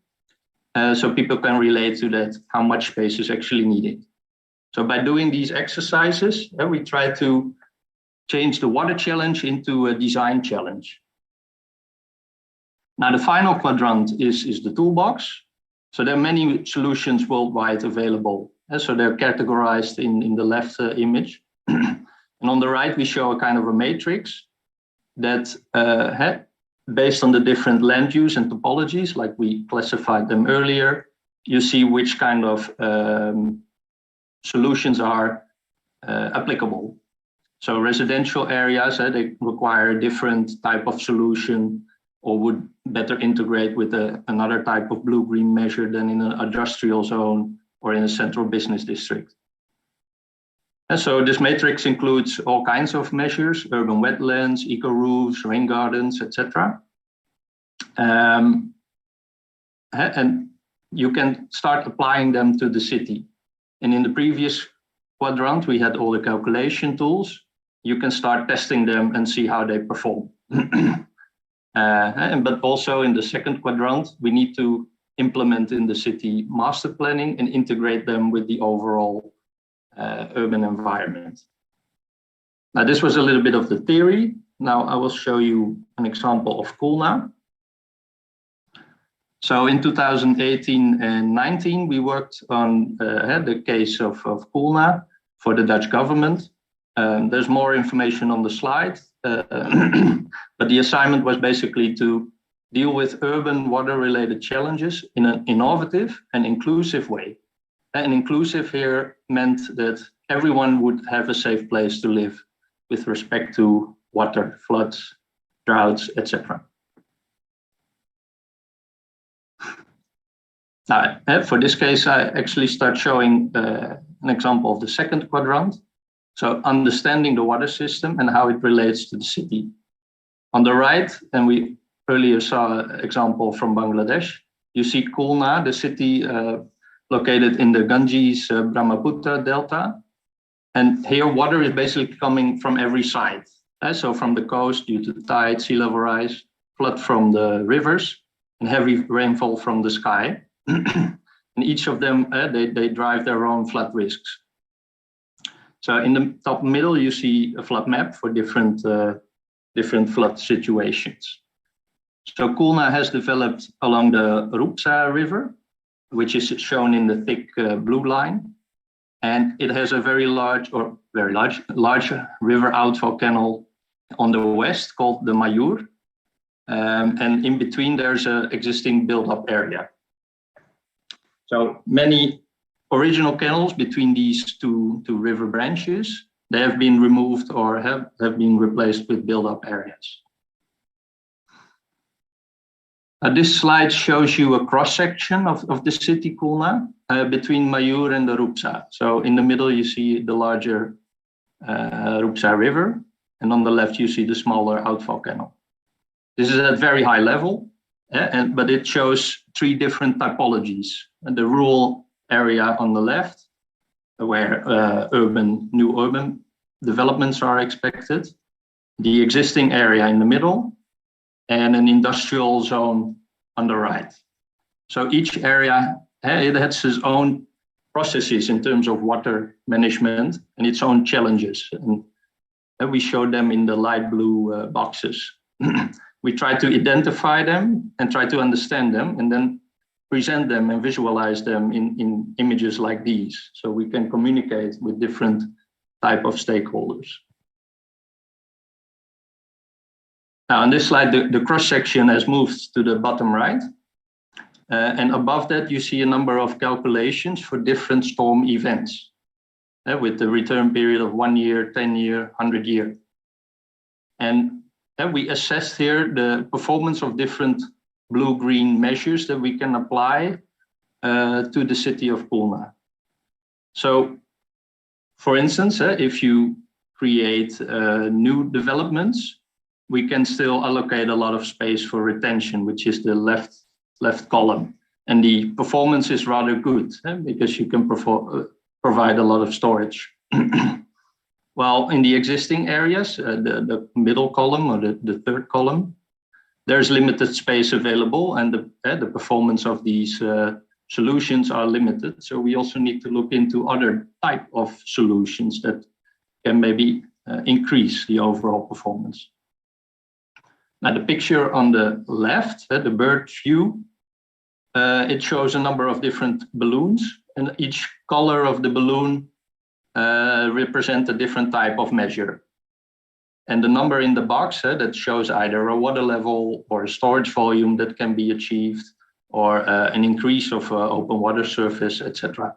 F: So people can relate to that, how much space is actually needed. So by doing these exercises, we try to change the water challenge into a design challenge. Now, the final quadrant is the toolbox. So there are many solutions worldwide available. So they're categorized in the left image. And on the right, we show a kind of a matrix that based on the different land use and topologies, like we classified them earlier, you see which kind of solutions are applicable. So residential areas, they require a different type of solution or would better integrate with another type of blue-green measure than in an industrial zone or in a central business district. And so this matrix includes all kinds of measures, urban wetlands, eco-roofs, rain gardens, etc. And you can start applying them to the city. And in the previous quadrant, we had all the calculation tools. You can start testing them and see how they perform. But also in the second quadrant, we need to implement in the city master planning and integrate them with the overall urban environment. Now, this was a little bit of the theory. Now I will show you an example of Kulna. So in 2018 and 19, we worked on the case of Kulna for the Dutch government. There's more information on the slide, but the assignment was basically to deal with urban water-related challenges in an innovative and inclusive way. And inclusive here meant that everyone would have a safe place to live with respect to water, floods, droughts, etc. Now, for this case, I actually start showing an example of the second quadrant. So understanding the water system and how it relates to the city. On the right, and we earlier saw an example from Bangladesh, you see Kulna, the city located in the Ganges Brahmaputra Delta. And here water is basically coming from every side. So from the coast due to the tide, sea level rise, flood from the rivers, and heavy rainfall from the sky. And each of them, they drive their own flood risks. So in the top middle, you see a flood map for different flood situations. So Kulna has developed along the Rupsa River, which is shown in the thick blue line. And it has a very large river outfall canal on the west called the Mayur. And in between, there's an existing built-up area. So many original canals between these two river branches, they have been removed or have been replaced with built-up areas. This slide shows you a cross-section of the city Kulna between Mayur and the Rupsa. So in the middle, you see the larger Rupsa River, and on the left, you see the smaller outfall canal. This is at very high level, but it shows three different typologies. The rural area on the left, where new urban developments are expected, the existing area in the middle, and an industrial zone on the right. So each area, it has its own processes in terms of water management and its own challenges. And we show them in the light blue boxes. We try to identify them and try to understand them, and then present them and visualize them in images like these, so we can communicate with different type of stakeholders. Now, on this slide, the cross-section has moved to the bottom right. And above that, you see a number of calculations for different storm events, with the return period of 1 year, 10 year, 100 year. And we assessed here the performance of different blue-green measures that we can apply to the city of Poolna. So, for instance, if you create new developments, we can still allocate a lot of space for retention, which is the left column. And the performance is rather good because you can provide a lot of storage. While in the existing areas, the middle column or the third column, there's limited space available, and the performance of these solutions are limited. So we also need to look into other type of solutions that can maybe increase the overall performance. Now, the picture on the left, the bird view, it shows a number of different balloons, and each color of the balloon represents a different type of measure. And the number in the box that shows either a water level or a storage volume that can be achieved, or an increase of open water surface, etc.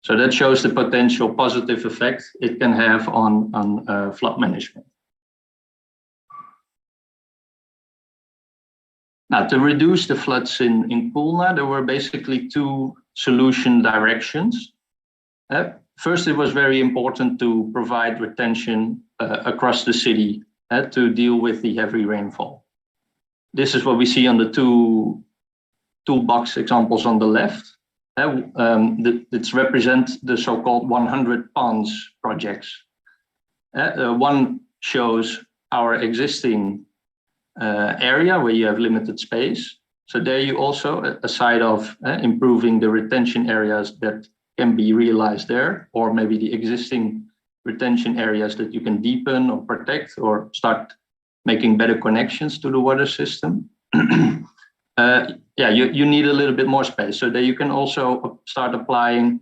F: So that shows the potential positive effect it can have on flood management. Now, to reduce the floods in Poolna, there were basically two solution directions. First, it was very important to provide retention across the city to deal with the heavy rainfall. This is what we see on the two toolbox examples on the left. It represents the so-called 100 ponds projects. One shows our existing area where you have limited space. So there you also, aside of improving the retention areas that can be realized there, or maybe the existing retention areas that you can deepen or protect or start making better connections to the water system. You need a little bit more space. So there you can also start applying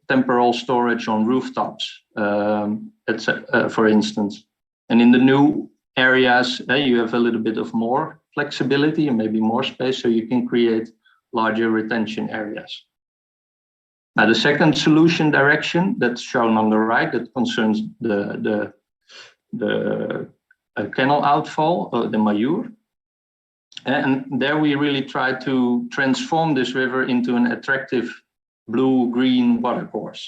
F: temporal storage on rooftops, for instance. And in the new areas, you have a little bit of more flexibility and maybe more space, so you can create larger retention areas. Now, the second solution direction that's shown on the right, that concerns the canal outfall, the Mayur. And there we really try to transform this river into an attractive blue-green watercourse.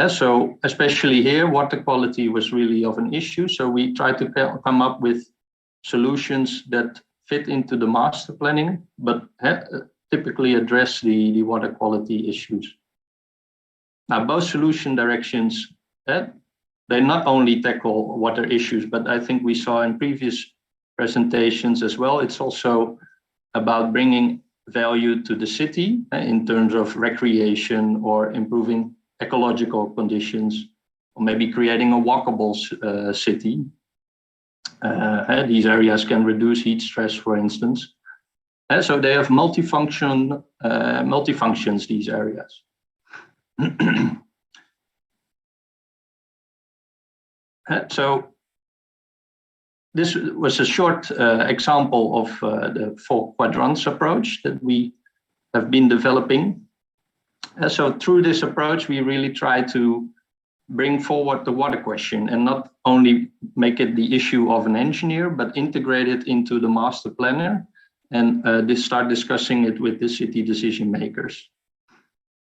F: So especially here, water quality was really of an issue. So we try to come up with solutions that fit into the master planning, but typically address the water quality issues. Now, both solution directions, they not only tackle water issues, but I think we saw in previous presentations as well, it's also about bringing value to the city in terms of recreation or improving ecological conditions, or maybe creating a walkable city. These areas can reduce heat stress, for instance. So they have multifunctions, these areas. So this was a short example of the 4 quadrants approach that we have been developing. So through this approach, we really try to bring forward the water question and not only make it the issue of an engineer, but integrate it into the master planner and start discussing it with the city decision makers.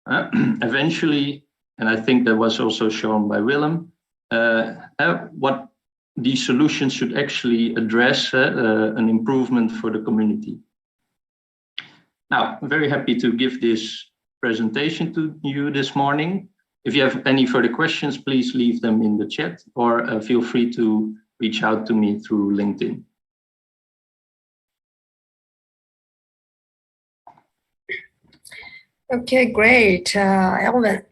F: Eventually, and I think that was also shown by Willem, what these solutions should actually address an improvement for the community. Now, I'm very happy to give this presentation to you this morning. If you have any further questions, please leave them in the chat, or feel free to reach out to me through LinkedIn.
A: Okay, great. Elvin,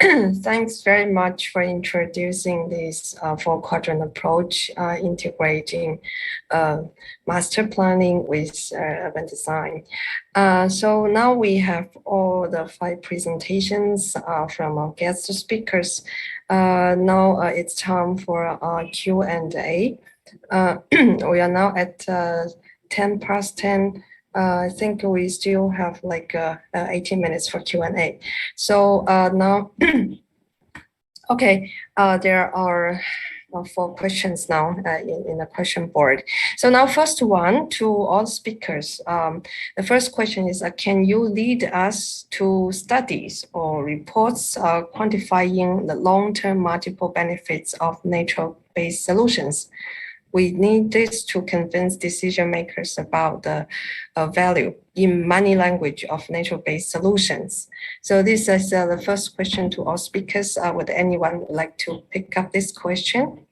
A: thanks very much for introducing this four-quadrant approach, integrating master planning with urban design. So now we have all the 5 presentations from our guest speakers. Now it's time for our Q&A. We are now at 10 past 10. I think we still have like 18 minutes for Q&A. So now, okay, there are 4 questions now in the question board. So now first one to all speakers. The first question is, can you lead us to studies or reports quantifying the long-term multiple benefits of nature-based solutions? We need this to convince decision makers about the value in money language of nature-based solutions. So this is the first question to all speakers. Would anyone like to pick up this question?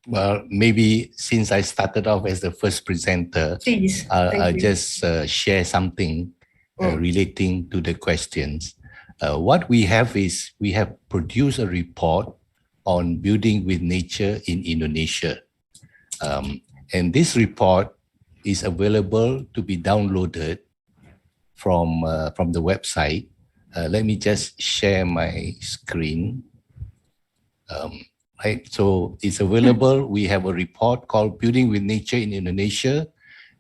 B: Well, maybe since I started off as the first presenter,
A: Please.
B: I'll just share something relating to the questions. What we have is we have produced a report on building with nature in Indonesia. And this report is available to be downloaded from the website. Let me just share my screen. Right, so it's available. We have a report called Building with Nature in Indonesia,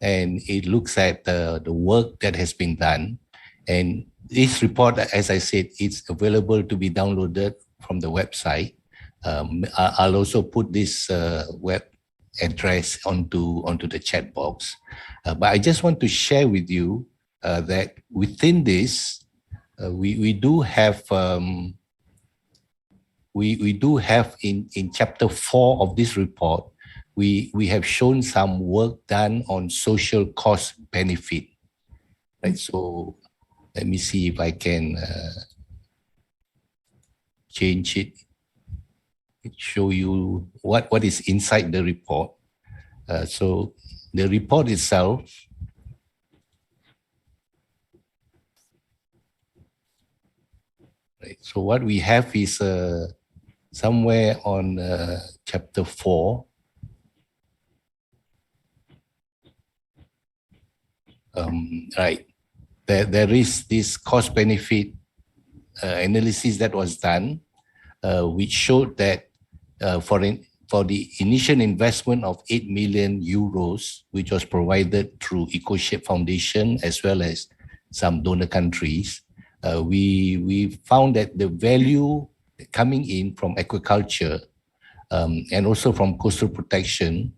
B: and it looks at the work that has been done. And this report, as I said, it's available to be downloaded from the website. I'll also put this web address onto the chat box. But I just want to share with you that within this, we do have in chapter 4 of this report, we have shown some work done on social cost benefit. Right, so let me see if I can change it, show you what is inside the report. So the report itself, right, so what we have is somewhere on chapter 4. Right. There is this cost benefit analysis that was done, which showed that for the initial investment of 8 million euros, which was provided through EcoShape Foundation as well as some donor countries, we found that the value coming in from aquaculture and also from coastal protection,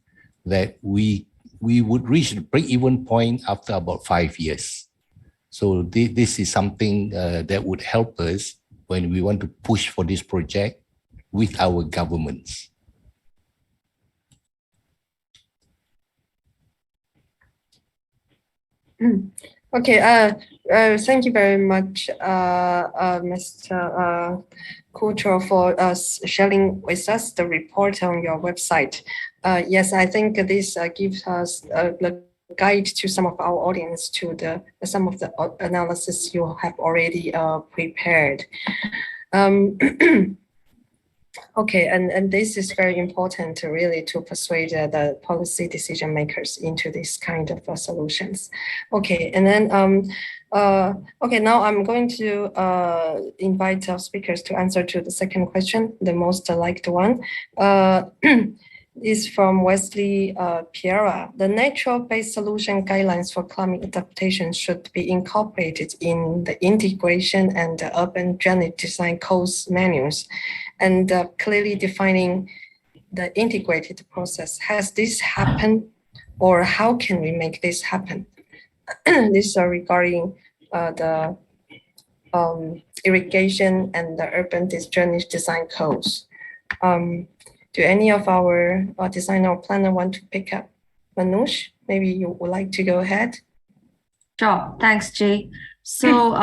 B: that we would reach the break-even point after about 5 years. So this is something that would help us when we want to push for this project with our governments.
A: Okay, thank you very much, Mr. Couture, for sharing with us the report on your website. Yes, I think this gives us the guide to some of our audience to some of the analysis you have already prepared. Okay, and this is very important to really to persuade the policy decision makers into this kind of solutions. Okay, and then okay, now I'm going to invite our speakers to answer to the second question, the most liked one. Is from Wesley Piera. The nature-based solution guidelines for climate adaptation should be incorporated in the integration and the urban drainage design codes manuals, and clearly defining the integrated process. Has this happened, or how can we make this happen? This is regarding the irrigation and the urban drainage design codes. Do any of our designer or planner want to pick up? Manoj, maybe you would like to go ahead?
C: Sure. Thanks, Jay. So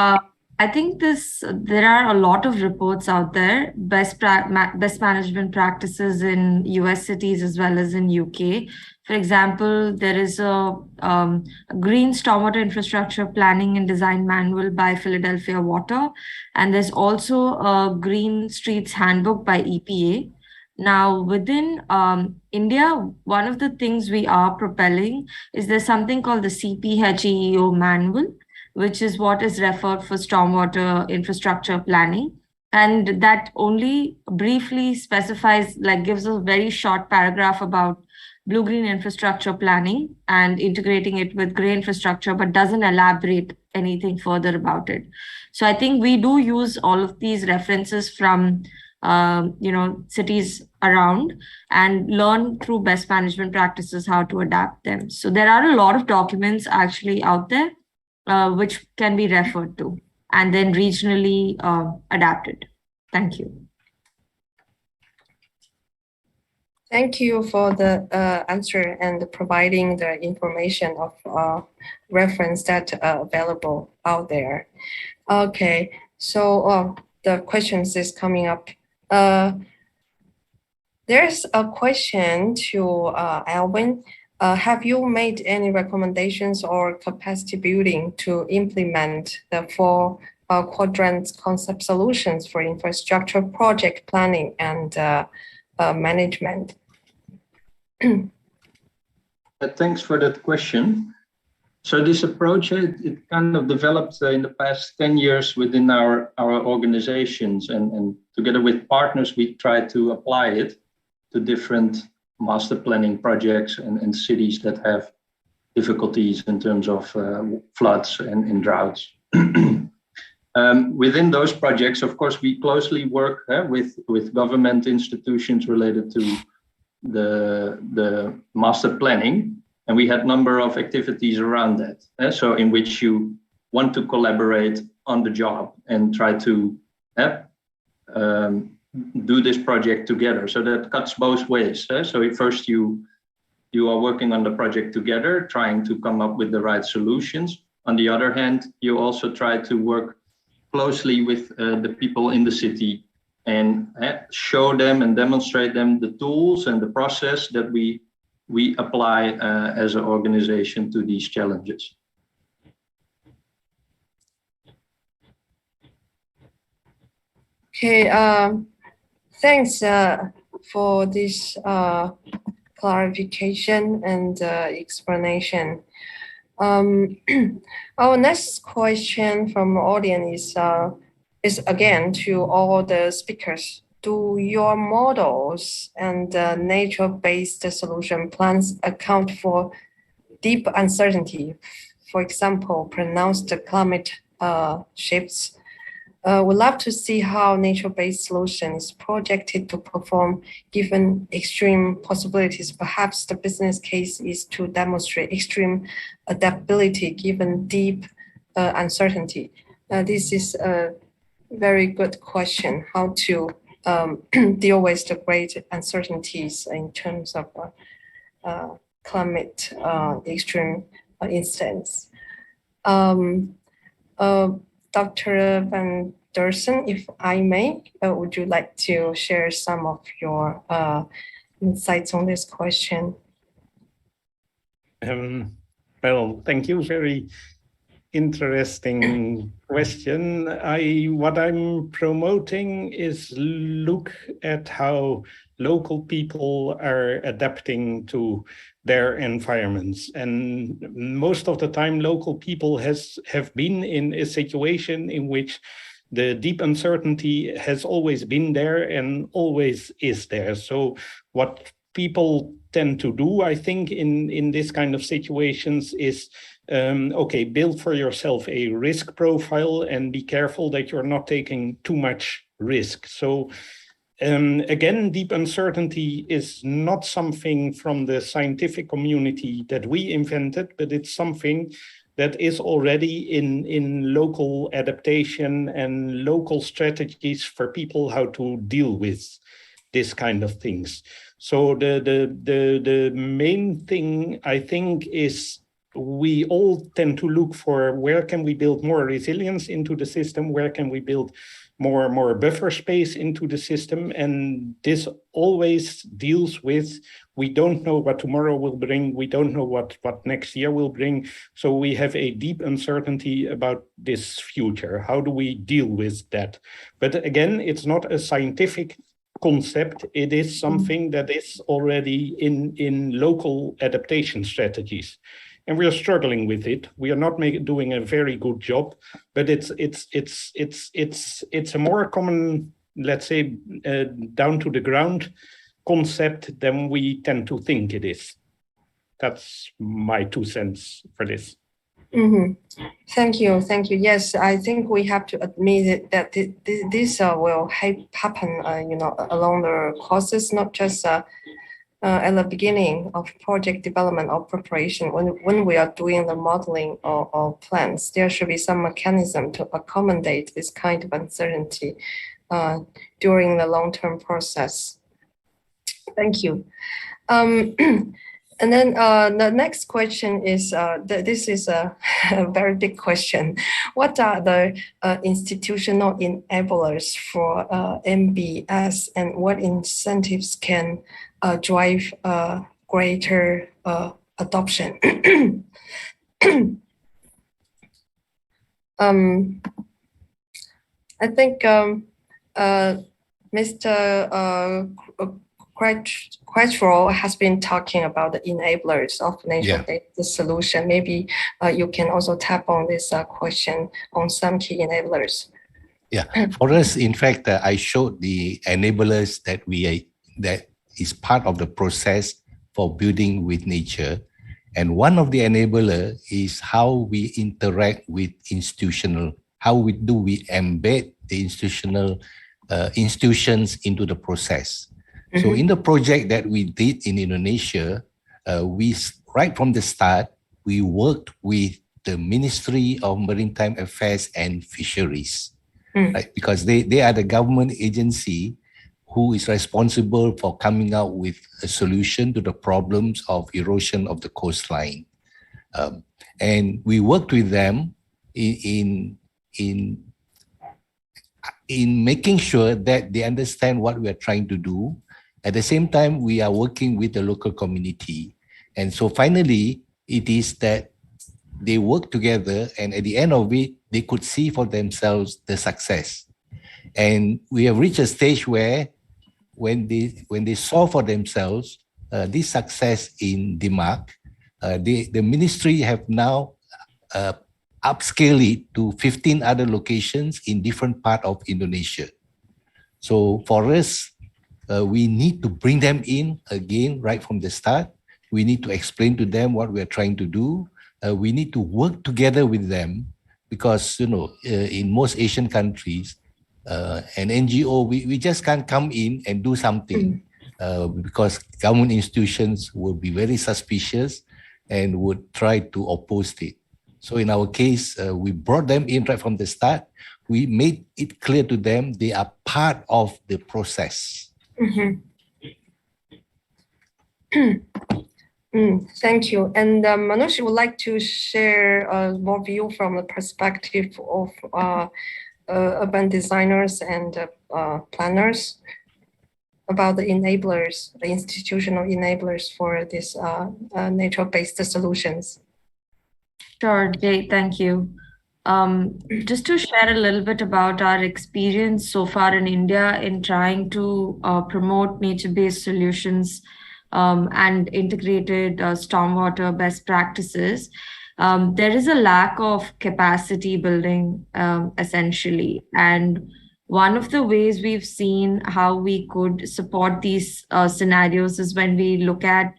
C: I think there are a lot of reports out there, best management practices in US cities as well as in UK, For example, there is a green stormwater infrastructure planning and design manual by Philadelphia Water, and there's also a green streets handbook by EPA. Now, within India, one of the things we are propelling is there's something called the CPHEEO manual, which is what is referred for stormwater infrastructure planning. And that only briefly specifies, like gives a very short paragraph about blue-green infrastructure planning and integrating it with gray infrastructure, but doesn't elaborate anything further about it. So I think we do use all of these references from cities around and learn through best management practices how to adapt them. So there are a lot of documents actually out there which can be referred to and then regionally adapted. Thank you.
A: Thank you for the answer and providing the information of reference that available out there. Okay, so the questions is coming up. There's a question to Alvin. Have you made any recommendations or capacity building to implement the 4 quadrant concept solutions for infrastructure project planning and management?
F: Thanks for that question. So this approach, it kind of developed in the past 10 years within our organizations, and together with partners, we try to apply it to different master planning projects and cities that have difficulties in terms of floods and droughts. Within those projects, of course, we closely work with government institutions related to the master planning, and we had a number of activities around that. So in which you want to collaborate on the job and try to do this project together. So that cuts both ways. So at first you are working on the project together, trying to come up with the right solutions. On the other hand, you also try to work closely with the people in the city and show them and demonstrate them the tools and the process that we apply as an organization to these challenges.
A: Okay, thanks for this clarification and explanation. Our next question from the audience is again to all the speakers. Do your models and nature-based solution plans account for deep uncertainty? For example, pronounced climate shifts. We'd love to see how nature-based solution is projected to perform given extreme possibilities. Perhaps the business case is to demonstrate extreme adaptability given deep uncertainty. This is a very good question, how to deal with the great uncertainties in terms of climate extreme instance. Dr. Van Dersen, if I may, would you like to share some of your insights on this question?
D: Well, thank you. Very interesting question. What I'm promoting is look at how local people are adapting to their environments. And most of the time, local people have been in a situation in which the deep uncertainty has always been there and always is there. So what people tend to do, I think, in this kind of situations is, okay, build for yourself a risk profile and be careful that you're not taking too much risk. So again, deep uncertainty is not something from the scientific community that we invented, but it's something that is already in local adaptation and local strategies for people how to deal with this kind of things. So the main thing, I think, is we all tend to look for where can we build more resilience into the system, where can we build more buffer space into the system. And this always deals with, we don't know what tomorrow will bring. We don't know what next year will bring. So we have a deep uncertainty about this future. How do we deal with that? But again, it's not a scientific concept. It is something that is already in local adaptation strategies. And we are struggling with it. We are not doing a very good job, but it's a more common, let's say, down to the ground concept than we tend to think it is. That's my 2 cents for this.
A: Mm-hmm. Thank you. Yes, I think we have to admit that this will happen, along the courses, not just at the beginning of project development or preparation. When we are doing the modeling or plans, there should be some mechanism to accommodate this kind of uncertainty during the long-term process. Thank you. And then the next question is, this is a very big question. What are the institutional enablers for NBS, and what incentives can drive greater adoption? I think Mr. Quatro has been talking about the enablers of nature-based solution. Maybe you can also tap on this question on some key enablers.
B: Yeah, for us, in fact, I showed the enablers that is part of the process for building with nature. And one of the enabler is how we interact with how we embed the institutions into the process. So in the project that we did in Indonesia, right from the start, we worked with the Ministry of Maritime Affairs and Fisheries, right? Because they are the government agency who is responsible for coming out with a solution to the problems of erosion of the coastline. And we worked with them in making sure that they understand what we are trying to do. At the same time, we are working with the local community. And so finally, it is that they work together, and at the end of it, they could see for themselves the success. And we have reached a stage where when they saw for themselves this success in Demak, the ministry have now upscaled it to 15 other locations in different parts of Indonesia. So for us, we need to bring them in again right from the start. We need to explain to them what we are trying to do. We need to work together with them because, in most Asian countries, an NGO, we just can't come in and do something because government institutions will be very suspicious and would try to oppose it. So in our case, we brought them in right from the start. We made it clear to them they are part of the process.
A: Thank you. And Manoj would like to share more view from the perspective of urban designers and planners about the enablers, the institutional enablers for this nature-based solutions.
C: Sure, Jay, thank you. Just to share a little bit about our experience so far in India in trying to promote nature-based solutions and integrated stormwater best practices, there is a lack of capacity building essentially. And one of the ways we've seen how we could support these scenarios is when we look at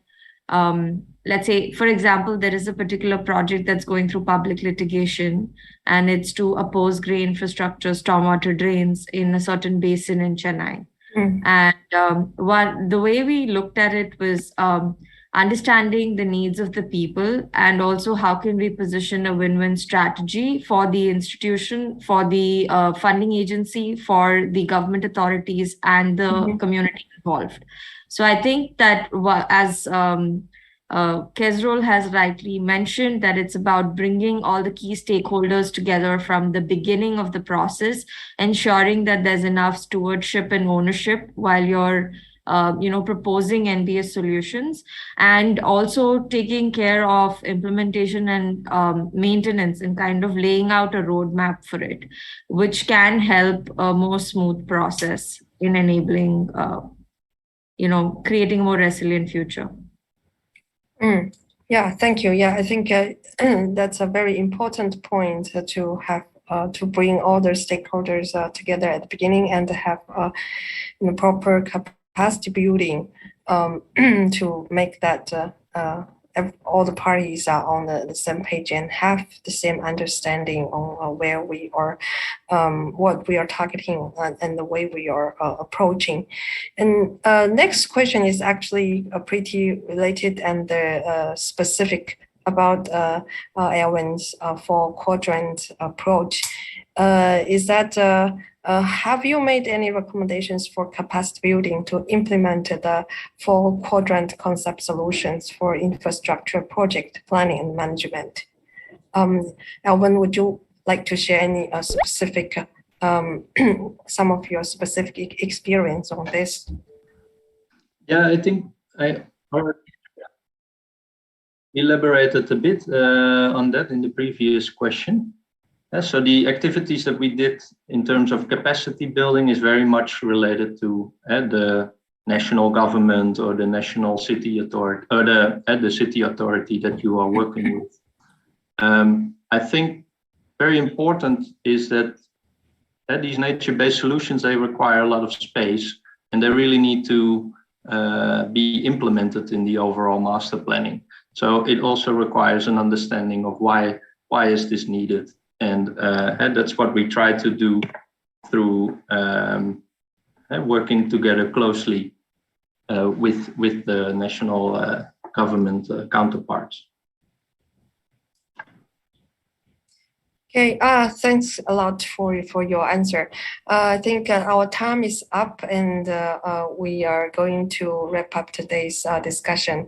C: let's say, for example, there is a particular project that's going through public litigation, and it's to oppose grey infrastructure, stormwater drains in a certain basin in Chennai. And the way we looked at it was understanding the needs of the people, and also how can we position a win-win strategy for the institution, for the funding agency, for the government authorities, and the community involved. So I think that as Kesrol has rightly mentioned that it's about bringing all the key stakeholders together from the beginning of the process, ensuring that there's enough stewardship and ownership while you're proposing NBS solutions, and also taking care of implementation and maintenance and kind of laying out a roadmap for it, which can help a more smooth process in enabling, creating a more resilient future.
A: Yeah, thank you. Yeah, I think that's a very important point to have to bring all the stakeholders together at the beginning and have proper capacity building to make that all the parties are on the same page and have the same understanding on where we are, what we are targeting, and the way we are approaching. And next question is actually pretty related and specific about Alwyn's four-quadrant approach. Is that have you made any recommendations for capacity building to implement the four-quadrant concept solutions for infrastructure project planning and management? Alwyn, would you like to share any specific, some of your specific experience on this?
F: Yeah, I think I already elaborated a bit on that in the previous question. So the activities that we did in terms of capacity building is very much related to the national government or the national city authority or the city authority that you are working with. I think very important is that these nature-based solutions, they require a lot of space and they really need to be implemented in the overall master planning. So it also requires an understanding of why is this needed. And that's what we try to do through working together closely with the national government counterparts.
A: Okay, thanks a lot for your answer. I think our time is up and we are going to wrap up today's discussion.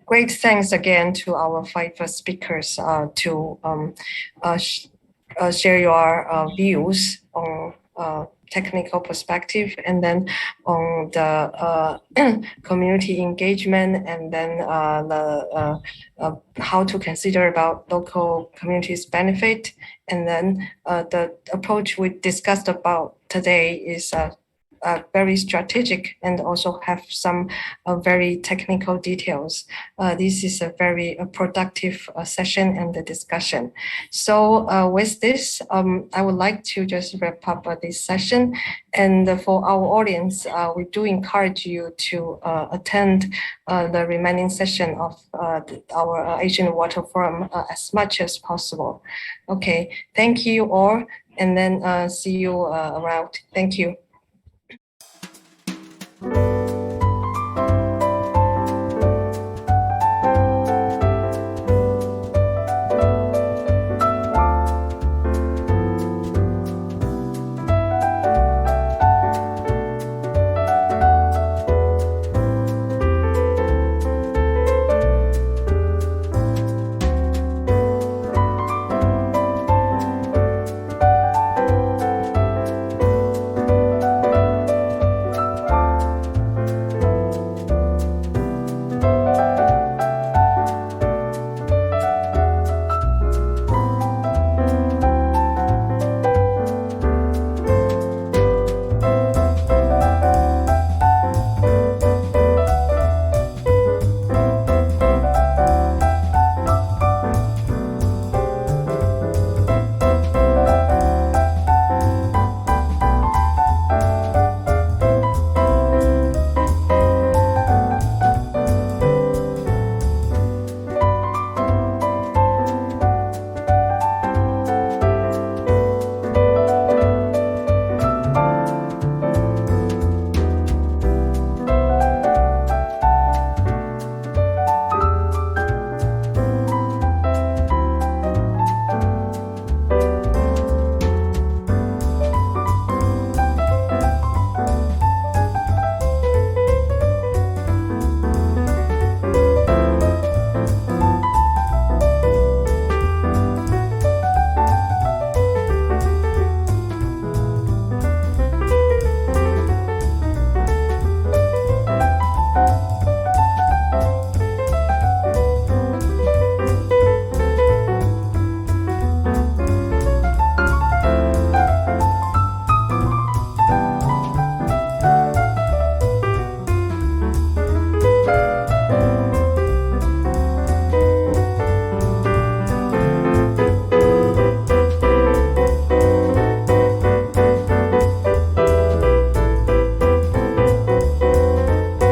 A: Great thanks again to our 5 speakers to share your views on technical perspective and then on the community engagement and then how to consider about local communities' benefit. And then the approach we discussed about today is very strategic and also have some very technical details. This is a very productive session and the discussion. So with this, I would like to just wrap up this session. And for our audience, we do encourage you to attend the remaining session of our Asian Water Forum as much as possible. Okay, thank you all, and then see you around. Thank you.